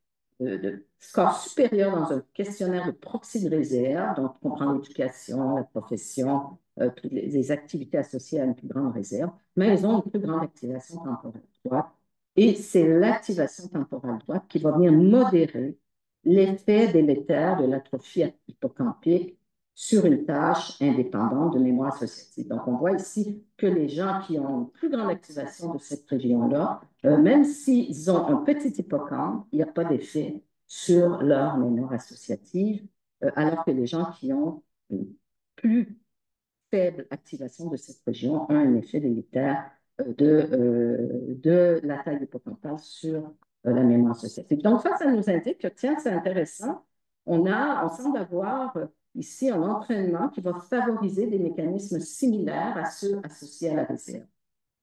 de score supérieur dans un questionnaire de proxy de réserve, donc on comprend l'éducation, la profession, toutes les activités associées à une plus grande réserve, mais ils ont une plus grande activation temporelle droite. Et c'est l'activation temporale droite qui va venir modérer l'effet délétère de l'atrophie hippocampique sur une tâche indépendante de mémoire associative. Donc, on voit ici que les gens qui ont une plus grande activation de cette région-là, même s'ils ont un petit hippocampe, il n'y a pas d'effet sur leur mémoire associative, alors que les gens qui ont une plus faible activation de cette région ont un effet délétère de la taille hippocampale sur la mémoire associative. Donc, ça nous indique que, tiens, c'est intéressant, on semble avoir ici un entraînement qui va favoriser des mécanismes similaires à ceux associés à la réserve.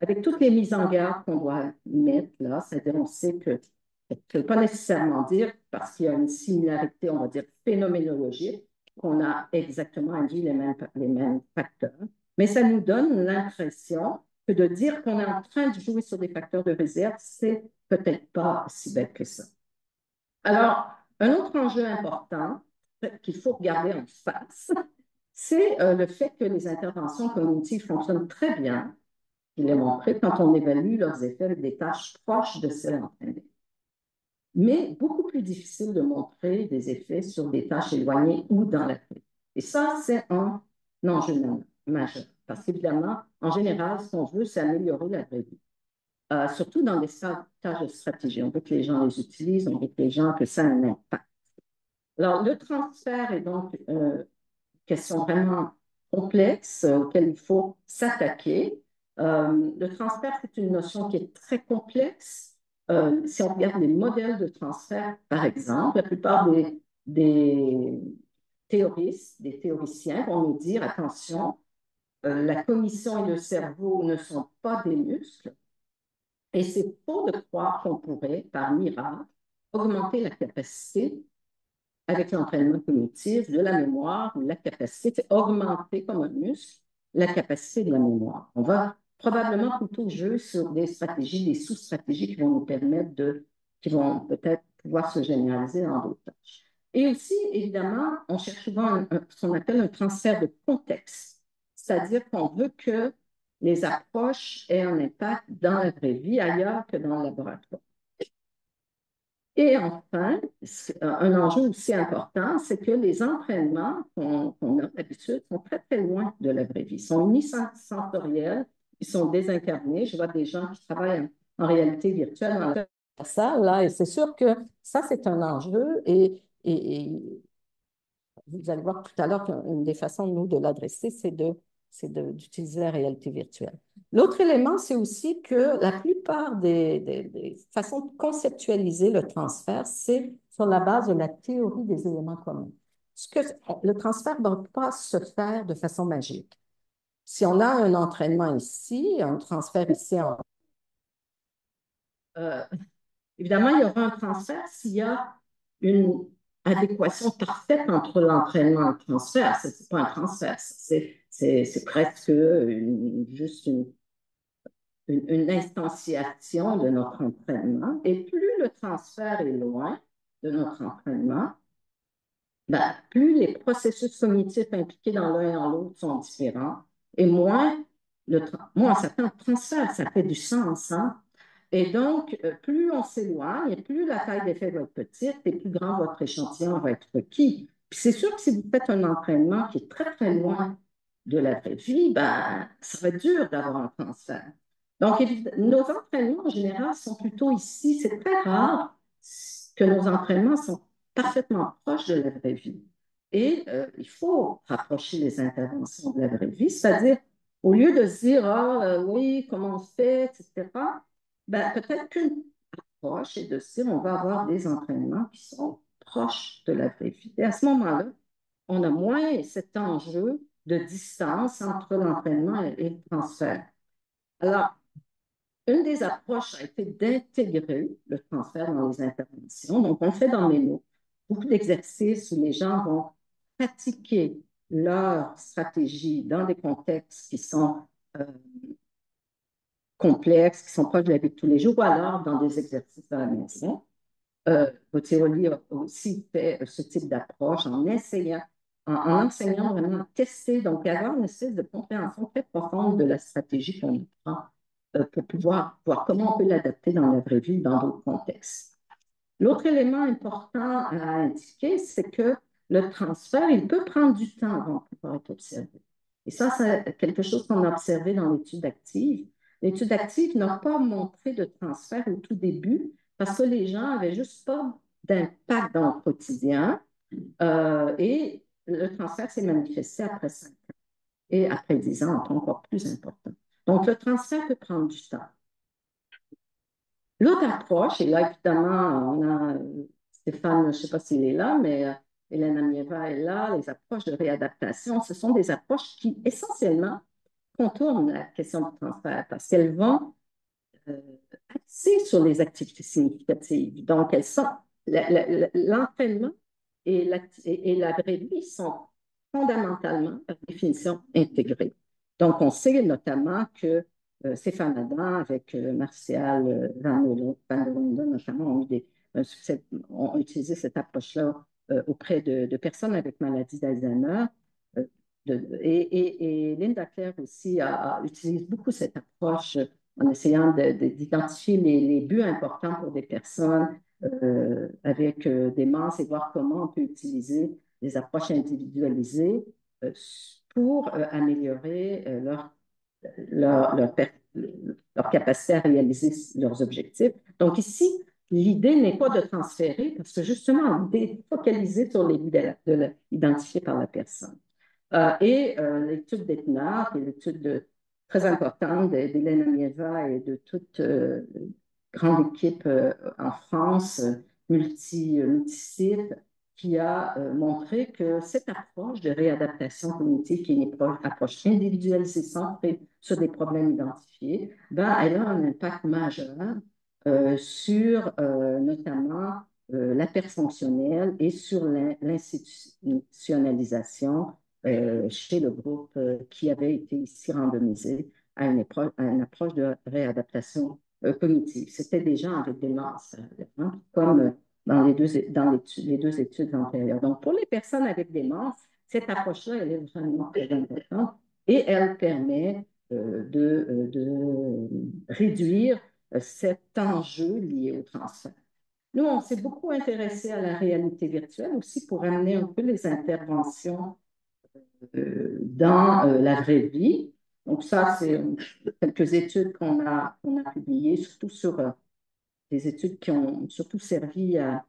Avec toutes les mises en garde qu'on doit mettre là, c'est-à-dire on sait que ça ne veut pas nécessairement dire, parce qu'il y a une similarité, on va dire, phénoménologique, qu'on a exactement induit les mêmes facteurs, mais ça nous donne l'impression que de dire qu'on est en train de jouer sur des facteurs de réserve, c'est peut-être pas si bête que ça. Alors, un autre enjeu important qu'il faut regarder en face, c'est le fait que les interventions cognitives fonctionnent très bien, je l'ai montré, quand on évalue leurs effets avec des tâches proches de celles entraînées. Mais beaucoup plus difficile de montrer des effets sur des tâches éloignées ou dans la vie. Et ça, c'est un enjeu majeur. Parce qu'évidemment, en général, ce qu'on veut, c'est améliorer la vraie vie. Surtout dans les tâches de stratégie. On veut que les gens les utilisent, on veut que les gens, que ça ait un impact. Alors, le transfert est donc une question vraiment complexe auquel il faut s'attaquer. Le transfert, c'est une notion qui est très complexe. Si on regarde les modèles de transfert, par exemple, la plupart des théoristes, des théoriciens vont nous dire, attention, la cognition et le cerveau ne sont pas des muscles, et c'est faux de croire qu'on pourrait, par miracle, augmenter la capacité avec l'entraînement cognitif de la mémoire ou la capacité, augmenter comme un muscle la capacité de la mémoire. On va probablement plutôt jouer sur des stratégies, des sous-stratégies qui vont nous permettre qui vont peut-être pouvoir se généraliser dans d'autres tâches. Et aussi, évidemment, on cherche souvent ce qu'on appelle un transfert de contexte, c'est-à-dire qu'on veut que les approches aient un impact dans la vraie vie ailleurs que dans le laboratoire. Et enfin, un enjeu aussi important, c'est que les entraînements qu'on a d'habitude sont très, très loin de la vraie vie. Ils sont unisensoriels, ils sont désincarnés. Je vois des gens qui travaillent en réalité virtuelle dans la salle, là, et c'est sûr que ça, c'est un enjeu. Et vous allez voir tout à l'heure qu'une des façons, nous, de l'adresser, c'est d'utiliser la réalité virtuelle. L'autre élément, c'est aussi que la plupart des façons de conceptualiser le transfert, c'est sur la base de la théorie des éléments communs. Le transfert ne va pas se faire de façon magique. Si on a un entraînement ici, un transfert ici évidemment, il y aura un transfert s'il y a une adéquation parfaite entre l'entraînement et le transfert. Ce n'est pas un transfert, c'est presque juste une instantiation de notre entraînement. Et plus le transfert est loin de notre entraînement, ben, plus les processus cognitifs impliqués dans l'un et dans l'autre sont différents et moins ça fait un transfert, ça fait du sens. Hein? Et donc, plus on s'éloigne et plus la taille d'effet va être petite et plus grand votre échantillon va être requis. Puis c'est sûr que si vous faites un entraînement qui est très, très loin de la vraie vie, ben, ça va être dur d'avoir un transfert. Donc, nos entraînements en général sont plutôt ici. C'est très rare que nos entraînements sont parfaitement proches de la vraie vie. Et il faut rapprocher les interventions de la vraie vie, c'est-à-dire, au lieu de se dire, ah oui, comment on fait, etc., ben, peut-être qu'une approche est de se dire, on va avoir des entraînements qui sont proches de la vraie vie. Et à ce moment-là, on a moins cet enjeu de distance entre l'entraînement et le transfert. Alors, une des approches a été d'intégrer le transfert dans les interventions. Donc, on fait dans Mémo beaucoup d'exercices où les gens vont pratiquer leur stratégie dans des contextes qui sont euh, complexes, qui sont proches de la vie de tous les jours, ou alors dans des exercices à la maison. Bottioli a aussi fait ce type d'approche en essayant, en enseignant vraiment à tester, donc avoir une espèce de compréhension très profonde de la stratégie qu'on prend pour pouvoir voir comment on peut l'adapter dans la vraie vie, dans d'autres contextes. L'autre élément important à indiquer, c'est que le transfert, il peut prendre du temps avant de pouvoir être observé. Et ça, c'est quelque chose qu'on a observé dans l'étude active. L'étude active n'a pas montré de transfert au tout début parce que les gens n'avaient juste pas d'impact dans le quotidien et le transfert s'est manifesté après 5 ans. Et après 10 ans, on est encore plus important. Donc, le transfert peut prendre du temps. L'autre approche, et là, évidemment, on a Stéphane, je ne sais pas s'il est là, mais Hélène Amieva est là, les approches de réadaptation, ce sont des approches qui, essentiellement, contournent la question du transfert parce qu'elles vont axer sur les activités significatives. Donc, elles sont, l'entraînement et la vraie vie sont fondamentalement, par définition, intégrés. Donc, on sait notamment que Stéphane Adam, avec Martial Van der Linden, notamment, ont utilisé cette approche-là auprès de personnes avec maladie d'Alzheimer. Et Linda Clare aussi utilise beaucoup cette approche en essayant d'identifier les buts importants pour des personnes avec démence et voir comment on peut utiliser des approches individualisées pour améliorer leur capacité à réaliser leurs objectifs. Donc ici, l'idée n'est pas de transférer, parce que justement, l'idée est focalisée sur les buts identifiés par la personne. L'étude d'Etna, qui est l'étude très importante d'Hélène Amieva et de toute grande équipe en France, multisite, qui a montré que cette approche de réadaptation cognitive, qui est une approche individualisée, centrée sur des problèmes identifiés, ben, elle a un impact majeur sur notamment la perte fonctionnelle et sur l'institutionnalisation chez le groupe qui avait été ici randomisé à une approche de réadaptation cognitive. C'était des gens avec démence, hein, comme dans les deux études antérieures. Donc, pour les personnes avec démence, cette approche-là, elle est vraiment très importante et elle permet de réduire cet enjeu lié au transfert. Nous, on s'est beaucoup intéressé à la réalité virtuelle aussi pour amener un peu les interventions dans la vraie vie. Donc ça, c'est quelques études qu'on a publiées, surtout sur des études qui ont surtout servi à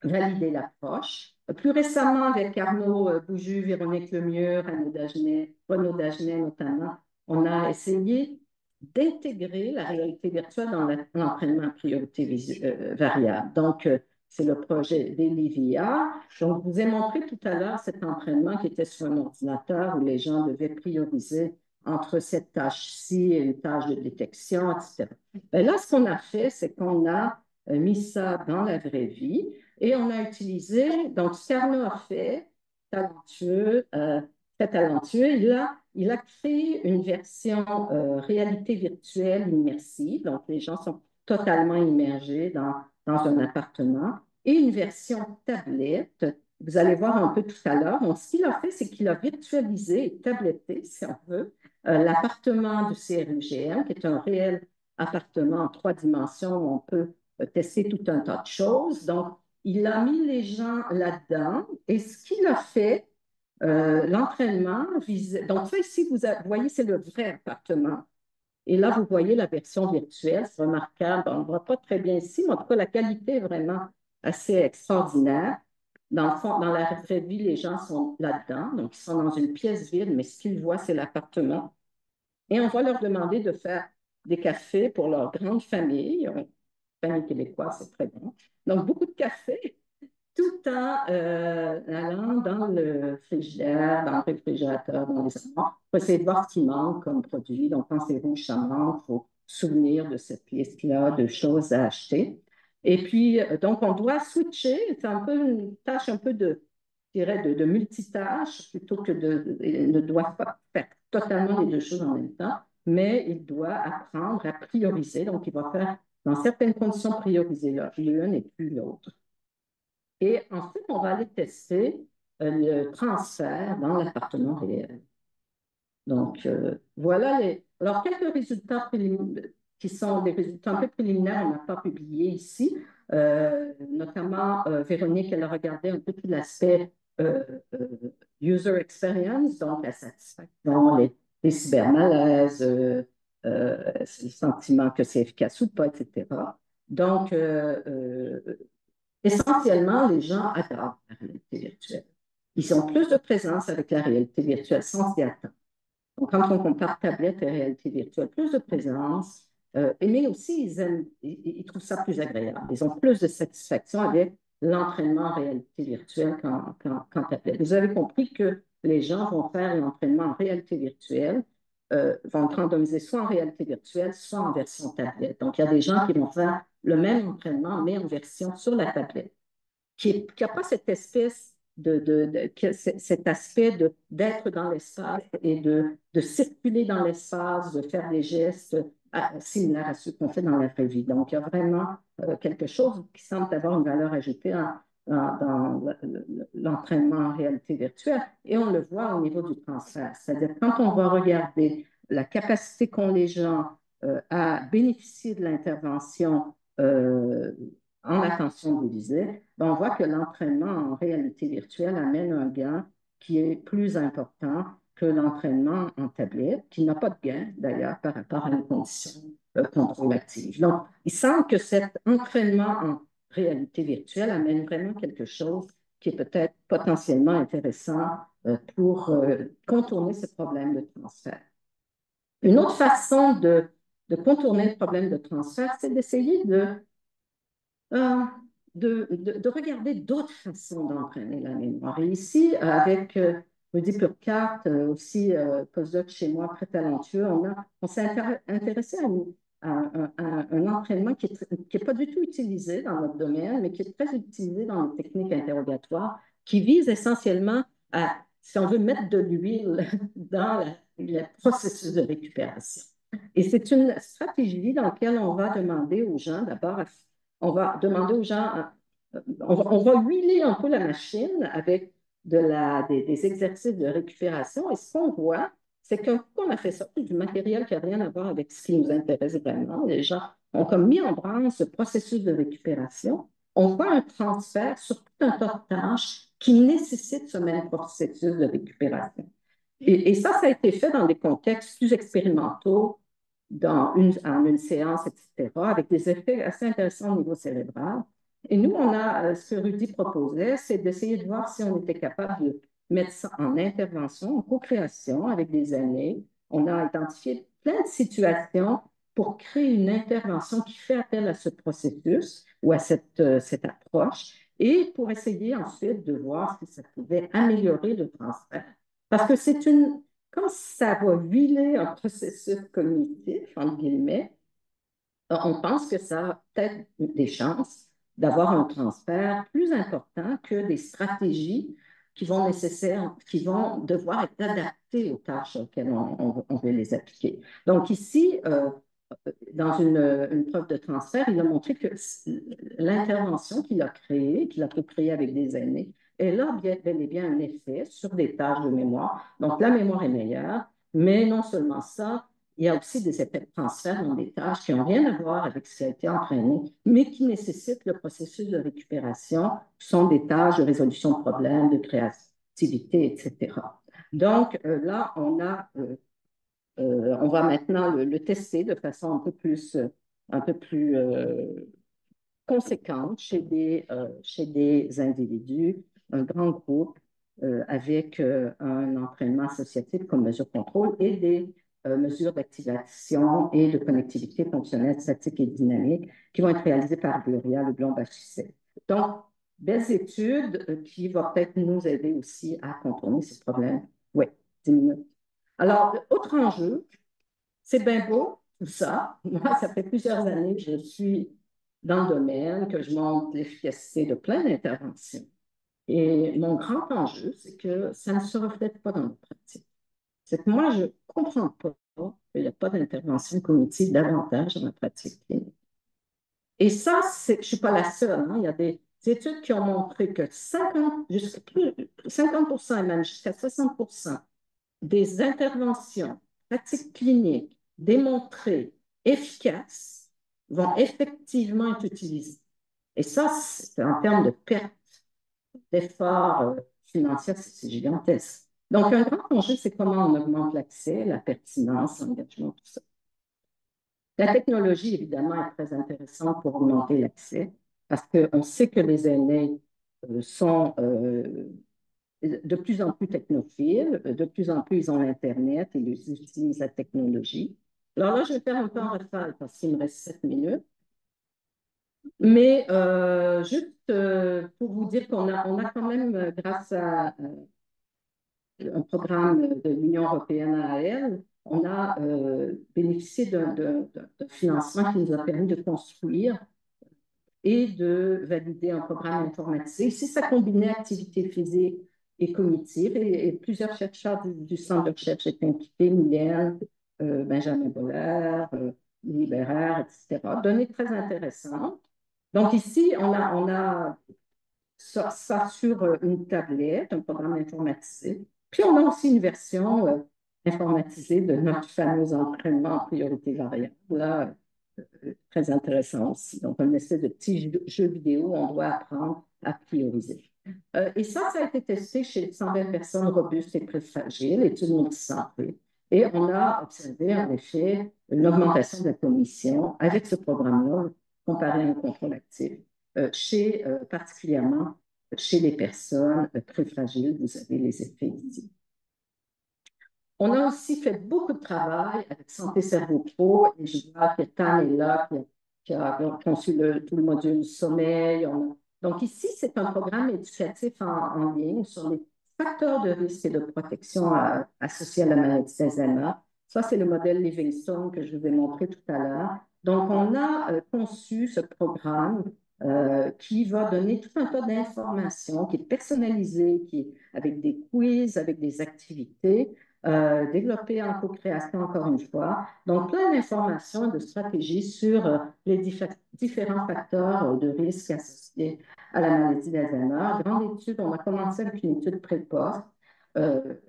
valider l'approche. Plus récemment, avec Arnaud Bouju, Véronique Lemieux, Renaud Dagenet notamment, on a essayé d'intégrer la réalité virtuelle dans l'entraînement à priorité variable. Donc, c'est le projet d'Elivia. Donc, je vous ai montré tout à l'heure cet entraînement qui était sur un ordinateur où les gens devaient prioriser entre cette tâche-ci et une tâche de détection, etc. Bien, là, ce qu'on a fait, c'est qu'on a mis ça dans la vraie vie et on a utilisé, donc ce qu'Arnaud a fait, talentueux, très talentueux. Il a créé une version réalité virtuelle immersive, donc les gens sont totalement immergés dans un appartement, et une version tablette. Vous allez voir un peu tout à l'heure. Donc, ce qu'il a fait, c'est qu'il a virtualisé et tabletté, si on veut, l'appartement du CRUGM, qui est un réel appartement en 3 dimensions où on peut tester tout un tas de choses. Donc, il a mis les gens là-dedans et ce qu'il a fait, l'entraînement visait. Donc, ça ici, vous voyez, c'est le vrai appartement. Et là, vous voyez la version virtuelle, c'est remarquable. On ne voit pas très bien ici, mais en tout cas, la qualité est vraiment assez extraordinaire. Dans le fond, dans la vraie vie, les gens sont là-dedans, donc ils sont dans une pièce vide, mais ce qu'ils voient, c'est l'appartement. Et on va leur demander de faire des cafés pour leur grande famille. Famille québécoise, c'est très bon. Donc, beaucoup de café, tout en allant dans le frigidaire, dans le réfrigérateur, dans les armoires, pour essayer de voir ce qui manque comme produit. Donc, quand c'est rouge, ça manque, il faut se souvenir de cette pièce-là, de choses à acheter. Et puis, donc, on doit switcher. C'est un peu une tâche un peu je dirais, de multitâche, plutôt que il ne doit pas faire totalement les deux choses en même temps, mais il doit apprendre à prioriser. Donc, il va faire, dans certaines conditions, prioriser l'une et plus l'autre. Et ensuite, on va aller tester le transfert dans l'appartement réel. Donc, voilà Alors, quelques résultats qui sont des résultats un peu préliminaires, on n'a pas publié ici. Notamment, Véronique, elle a regardé un peu tout l'aspect euh, euh, user experience, donc la satisfaction, les cybermalaises, le sentiment que c'est efficace ou pas, etc. Donc, essentiellement, les gens adorent la réalité virtuelle. Ils ont plus de présence avec la réalité virtuelle sans s'y attendre. Donc, quand on compare tablette et réalité virtuelle, plus de présence, mais aussi ils trouvent ça plus agréable. Ils ont plus de satisfaction avec l'entraînement en réalité virtuelle qu'en tablette. Vous avez compris que les gens vont faire l'entraînement en réalité virtuelle, vont randomiser soit en réalité virtuelle, soit en version tablette. Donc, il y a des gens qui vont faire le même entraînement, mais en version sur la tablette, qui n'a pas cette espèce cet aspect d'être dans l'espace et de circuler dans l'espace, de faire des gestes similaires à ceux qu'on fait dans la vraie vie. Donc, il y a vraiment quelque chose qui semble avoir une valeur ajoutée dans l'entraînement en réalité virtuelle. Et on le voit au niveau du transfert. C'est-à-dire, quand on va regarder la capacité qu'ont les gens à bénéficier de l'intervention en attention divisée, ben on voit que l'entraînement en réalité virtuelle amène un gain qui est plus important que l'entraînement en tablette, qui n'a pas de gain d'ailleurs par rapport à une condition contrôle active. Donc, il semble que cet entraînement en réalité virtuelle amène vraiment quelque chose qui est peut-être potentiellement intéressant pour contourner ce problème de transfert. Une autre façon de contourner le problème de transfert, c'est d'essayer euh, de regarder d'autres façons d'entraîner la mémoire. Et ici, avec Rudy Purkart, aussi postdoc chez moi, très talentueux, on s'est intéressé à un entraînement qui est pas du tout utilisé dans notre domaine, mais qui est très utilisé dans les techniques interrogatoires, qui vise essentiellement à, si on veut, mettre de l'huile dans le processus de récupération. Et c'est une stratégie dans laquelle on va demander aux gens d'abord on va demander aux gens, on va huiler un peu la machine avec des exercices de récupération. Et ce qu'on voit, c'est qu'un coup qu'on a fait ça, du matériel qui n'a rien à voir avec ce qui nous intéresse vraiment, les gens ont comme mis en branle ce processus de récupération. On voit un transfert sur tout un tas de tâches qui nécessitent ce même processus de récupération. Et ça a été fait dans des contextes plus expérimentaux, en une séance, etc., avec des effets assez intéressants au niveau cérébral. Et nous, ce que Rudy proposait, c'est d'essayer de voir si on était capable de mettre ça en intervention, en co-création avec des aînés. On a identifié plein de situations pour créer une intervention qui fait appel à ce processus ou à cette approche et pour essayer ensuite de voir si ça pouvait améliorer le transfert. Parce que comme ça va huiler un processus cognitif, entre guillemets, on pense que ça a peut-être des chances d'avoir un transfert plus important que des stratégies qui vont devoir être adaptées aux tâches auxquelles on veut les appliquer. Donc ici, dans une preuve de transfert, il a montré que l'intervention qu'il a créée, qu'il a co-créée avec des aînés, elle a bel et bien un effet sur des tâches de mémoire. Donc la mémoire est meilleure, mais non seulement ça, il y a aussi des effets de transfert dans des tâches qui n'ont rien à voir avec ce qui a été entraîné, mais qui nécessitent le processus de récupération, qui sont des tâches de résolution de problèmes, de créativité, etc. Donc là, on va maintenant le tester de façon un peu plus conséquente chez des individus, un grand groupe avec un entraînement associatif comme mesure contrôle et des mesures d'activation et de connectivité fonctionnelle, statique et dynamique qui vont être réalisées par Gloria Leblond-Bachissel. Donc, belles études qui vont peut-être nous aider aussi à contourner ces problèmes. Oui, 10 minutes. Alors, autre enjeu, c'est bien beau, tout ça. Moi, ça fait plusieurs années que je suis dans le domaine, que je montre l'efficacité de plein d'interventions. Et mon grand enjeu, c'est que ça ne se reflète pas dans nos pratiques. C'est que moi, je ne comprends pas qu'il n'y a pas d'intervention cognitive davantage dans la pratique clinique. Et ça, je ne suis pas la seule. Hein. Il y a des études qui ont montré que 50% et même jusqu'à 60% des interventions pratiques cliniques démontrées efficaces vont effectivement être utilisées. Et ça, c'est en termes de perte d'efforts financiers, c'est gigantesque. Donc, un grand enjeu, c'est comment on augmente l'accès, la pertinence, l'engagement, tout ça. La technologie, évidemment, est très intéressante pour augmenter l'accès parce qu'on sait que les aînés sont de plus en plus technophiles, de plus en plus ils ont l'Internet, ils utilisent la technologie. Alors là, je vais faire un peu en rafale parce qu'il me reste 7 minutes. Mais juste pour vous dire qu'on a quand même, grâce à un programme de l'Union européenne AAL, on a bénéficié d'un financement qui nous a permis de construire et de valider un programme informatisé. Ici, ça combinait activité physique et cognitive et plusieurs chercheurs du centre de recherche étaient impliqués, Mylène, Benjamin Boller, Louis Bérard, etc. Données très intéressantes. Donc ici, on a ça sur une tablette, un programme informatisé. Puis on a aussi une version informatisée de notre fameux entraînement en priorité variable. Là, très intéressant aussi. Donc, un essai de petit jeu vidéo où on doit apprendre à prioriser. Et ça a été testé chez 120 personnes robustes et très fragiles, études multicentrées. Et on a observé, en effet, une augmentation de la cognition avec ce programme-là, comparé à un contrôle actif, particulièrement chez les personnes très fragiles. Vous avez les effets ici. On a aussi fait beaucoup de travail avec Santé Cerveau Pro, et je vois que Tan est là, qui a conçu tout le module sommeil. Donc ici, c'est un programme éducatif en ligne sur les facteurs de risque et de protection associés à la maladie d'Alzheimer. Ça, c'est le modèle Livingstone que je vous ai montré tout à l'heure. Donc, on a conçu ce programme qui va donner tout un tas d'informations, qui est personnalisé, avec des quiz, avec des activités, développé en co-création encore une fois. Donc, plein d'informations et de stratégies sur les différents facteurs de risque associés à la maladie d'Alzheimer. Grande étude, on a commencé avec une étude pré-poste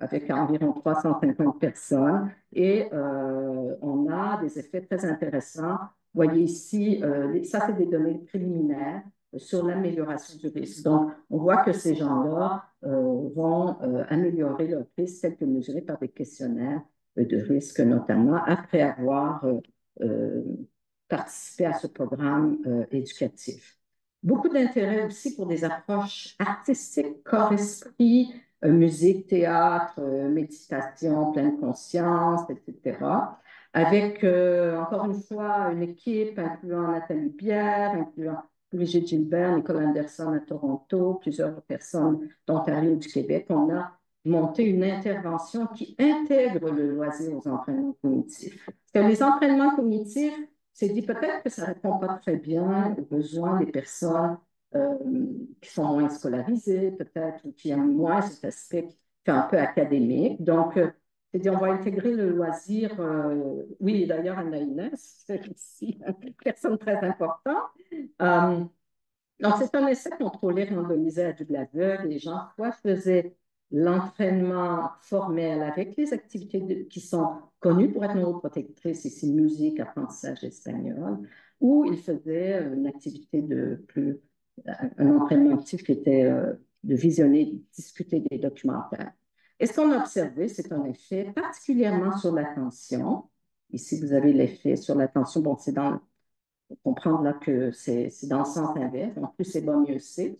avec environ 350 personnes et on a des effets très intéressants. Vous voyez ici, ça c'est des données préliminaires sur l'amélioration du risque. Donc, on voit que ces gens-là vont améliorer leur risque tel que mesuré par des questionnaires de risque, notamment après avoir participé à ce programme éducatif. Beaucoup d'intérêt aussi pour des approches artistiques, corps-esprit, musique, théâtre, méditation, pleine conscience, etc. Avec, encore une fois, une équipe incluant Nathalie Bière, incluant Brigitte Gilbert, Nicole Anderson à Toronto, plusieurs personnes d'Ontario et du Québec. On a monté une intervention qui intègre le loisir aux entraînements cognitifs. Parce que les entraînements cognitifs, c'est dit peut-être que ça ne répond pas très bien aux besoins des personnes euh, qui sont moins scolarisés, peut-être, ou qui aiment moins cet aspect qui est un peu académique. Donc, c'est dit, on va intégrer le loisir. Oui, d'ailleurs, Anna Inès, c'est aussi une personne très importante. Euh, donc, c'est un essai contrôlé, randomisé à double aveugle. Les gens, soit faisaient l'entraînement formel avec les activités qui sont connues pour être neuroprotectrices, ici musique, apprentissage espagnol, ou ils faisaient une activité un entraînement actif qui était de visionner, discuter des documentaires. Et ce qu'on a observé, c'est un effet particulièrement sur l'attention. Ici, vous avez l'effet sur l'attention. Bon, c'est dans comprendre là, que c'est dans le sens inverse. En plus, c'est bon, mieux c'est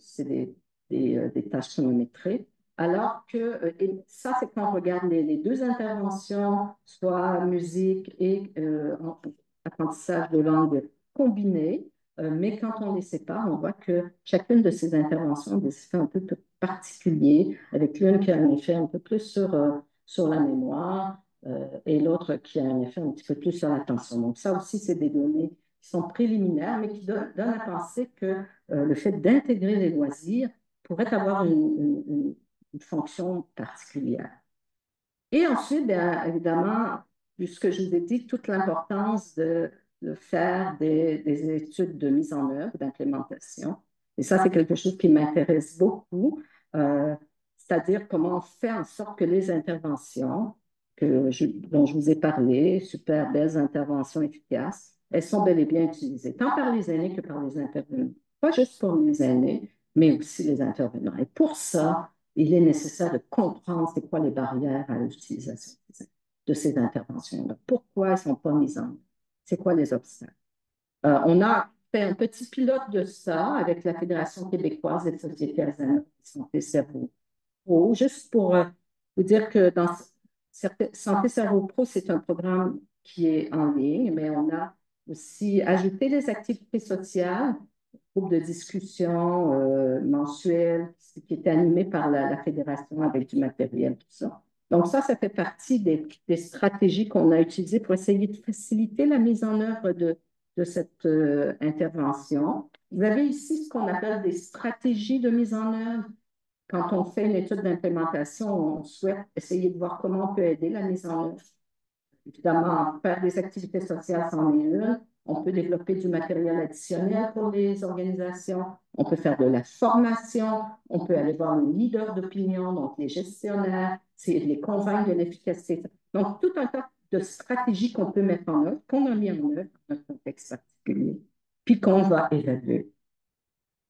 des tâches chronométrées. Alors que, et ça, c'est quand on regarde les deux interventions, soit musique et apprentissage de langue combinée, mais quand on les sépare, on voit que chacune de ces interventions a des effets un peu particuliers, avec l'une qui a un effet un peu plus sur la mémoire et l'autre qui a un effet un petit peu plus sur l'attention. Donc, ça aussi, c'est des données qui sont préliminaires, mais qui donnent à penser que le fait d'intégrer les loisirs pourrait avoir une fonction particulière. Et ensuite, bien, évidemment, puisque je vous ai dit toute l'importance de faire des études de mise en œuvre, d'implémentation. Et ça, c'est quelque chose qui m'intéresse beaucoup, c'est-à-dire comment on fait en sorte que les interventions dont je vous ai parlé, super belles interventions efficaces, elles sont bel et bien utilisées, tant par les aînés que par les intervenants. Pas juste pour les aînés, mais aussi les intervenants. Et pour ça, il est nécessaire de comprendre c'est quoi les barrières à l'utilisation de ces interventions-là. Pourquoi elles ne sont pas mises en œuvre? C'est quoi les obstacles? On a fait un petit pilote de ça avec la Fédération québécoise des sociétés alzheimer et santé cerveau pro, juste pour vous dire que dans Santé Cerveau Pro, c'est un programme qui est en ligne, mais on a aussi ajouté des activités sociales, groupe de discussion mensuel qui était animé par la fédération avec du matériel, tout ça. Donc ça fait partie des stratégies qu'on a utilisées pour essayer de faciliter la mise en œuvre de cette intervention. Vous avez ici ce qu'on appelle des stratégies de mise en œuvre. Quand on fait une étude d'implémentation, on souhaite essayer de voir comment on peut aider la mise en œuvre. Évidemment, faire des activités sociales, c'en est une. On peut développer du matériel additionnel pour les organisations. On peut faire de la formation. On peut aller voir les leaders d'opinion, donc les gestionnaires, c'est les convaincre de l'efficacité. Donc, tout un tas de stratégies qu'on peut mettre en œuvre, qu'on a mis en œuvre dans un contexte particulier, puis qu'on va évaluer.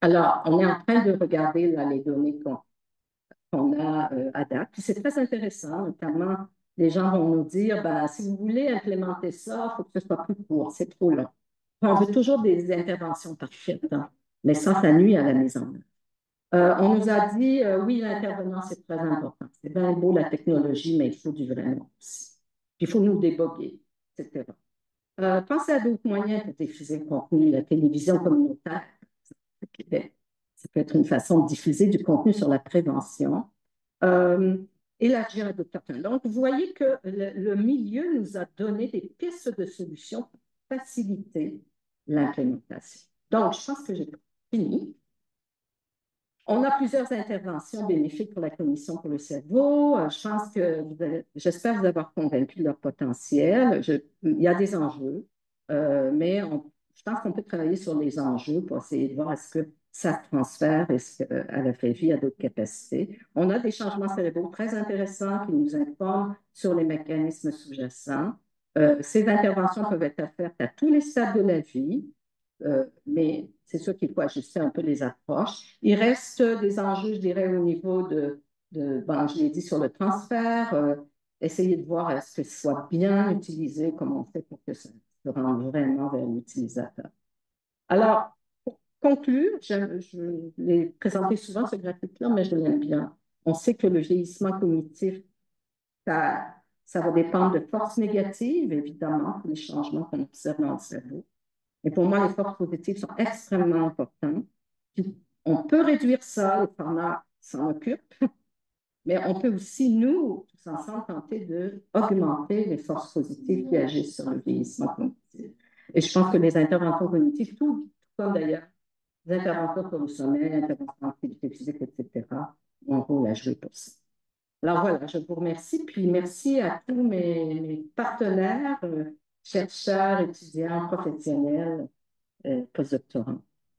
Alors, on est en train de regarder là, les données qu'on a à date. Puis c'est très intéressant, notamment, les gens vont nous dire, ben, si vous voulez implémenter ça, il faut que ce soit plus court, c'est trop long. On veut toujours des interventions parfaites, hein, mais ça nuit à la mise en œuvre. On nous a dit, oui, l'intervenant, c'est très important. C'est bien beau la technologie, mais il faut du vrai monde aussi. Puis il faut nous déboguer, etc. Pensez à d'autres moyens pour diffuser le contenu, la télévision communautaire. Ça peut être une façon de diffuser du contenu sur la prévention. Élargir à d'autres personnes. Donc, vous voyez que le milieu nous a donné des pistes de solutions pour faciliter l'implémentation. Donc, je pense que j'ai fini. On a plusieurs interventions bénéfiques pour la Commission pour le cerveau. Je pense que j'espère vous avoir convaincu de leur potentiel. Il y a des enjeux, mais je pense qu'on peut travailler sur les enjeux pour essayer de voir est-ce que ça transfère à la vraie vie, à d'autres capacités. On a des changements cérébraux très intéressants qui nous informent sur les mécanismes sous-jacents. Ces interventions peuvent être faites à tous les stades de la vie. Mais c'est sûr qu'il faut ajuster un peu les approches. Il reste des enjeux, je dirais, au niveau bon, je l'ai dit sur le transfert, essayer de voir est-ce que ce soit bien utilisé, comment on fait pour que ça se rende vraiment vers l'utilisateur. Alors, pour conclure, je l'ai présenté souvent ce graphique-là, mais je l'aime bien. On sait que le vieillissement cognitif, ça va dépendre de forces négatives, évidemment, les changements qu'on observe dans le cerveau. Et pour moi, les forces positives sont extrêmement importantes. Puis, on peut réduire ça, les parents s'en occupent, mais on peut aussi, nous, tous ensemble, tenter d'augmenter les forces positives qui agissent sur le vieillissement cognitif. Et je pense que les interventions cognitives, tout comme d'ailleurs interventions pour le sommeil, interventions en activité physique, etc. ont un rôle à jouer pour ça. Alors voilà, je vous remercie, puis merci à tous mes partenaires, chercheurs, étudiants, professionnels, postdoctorants.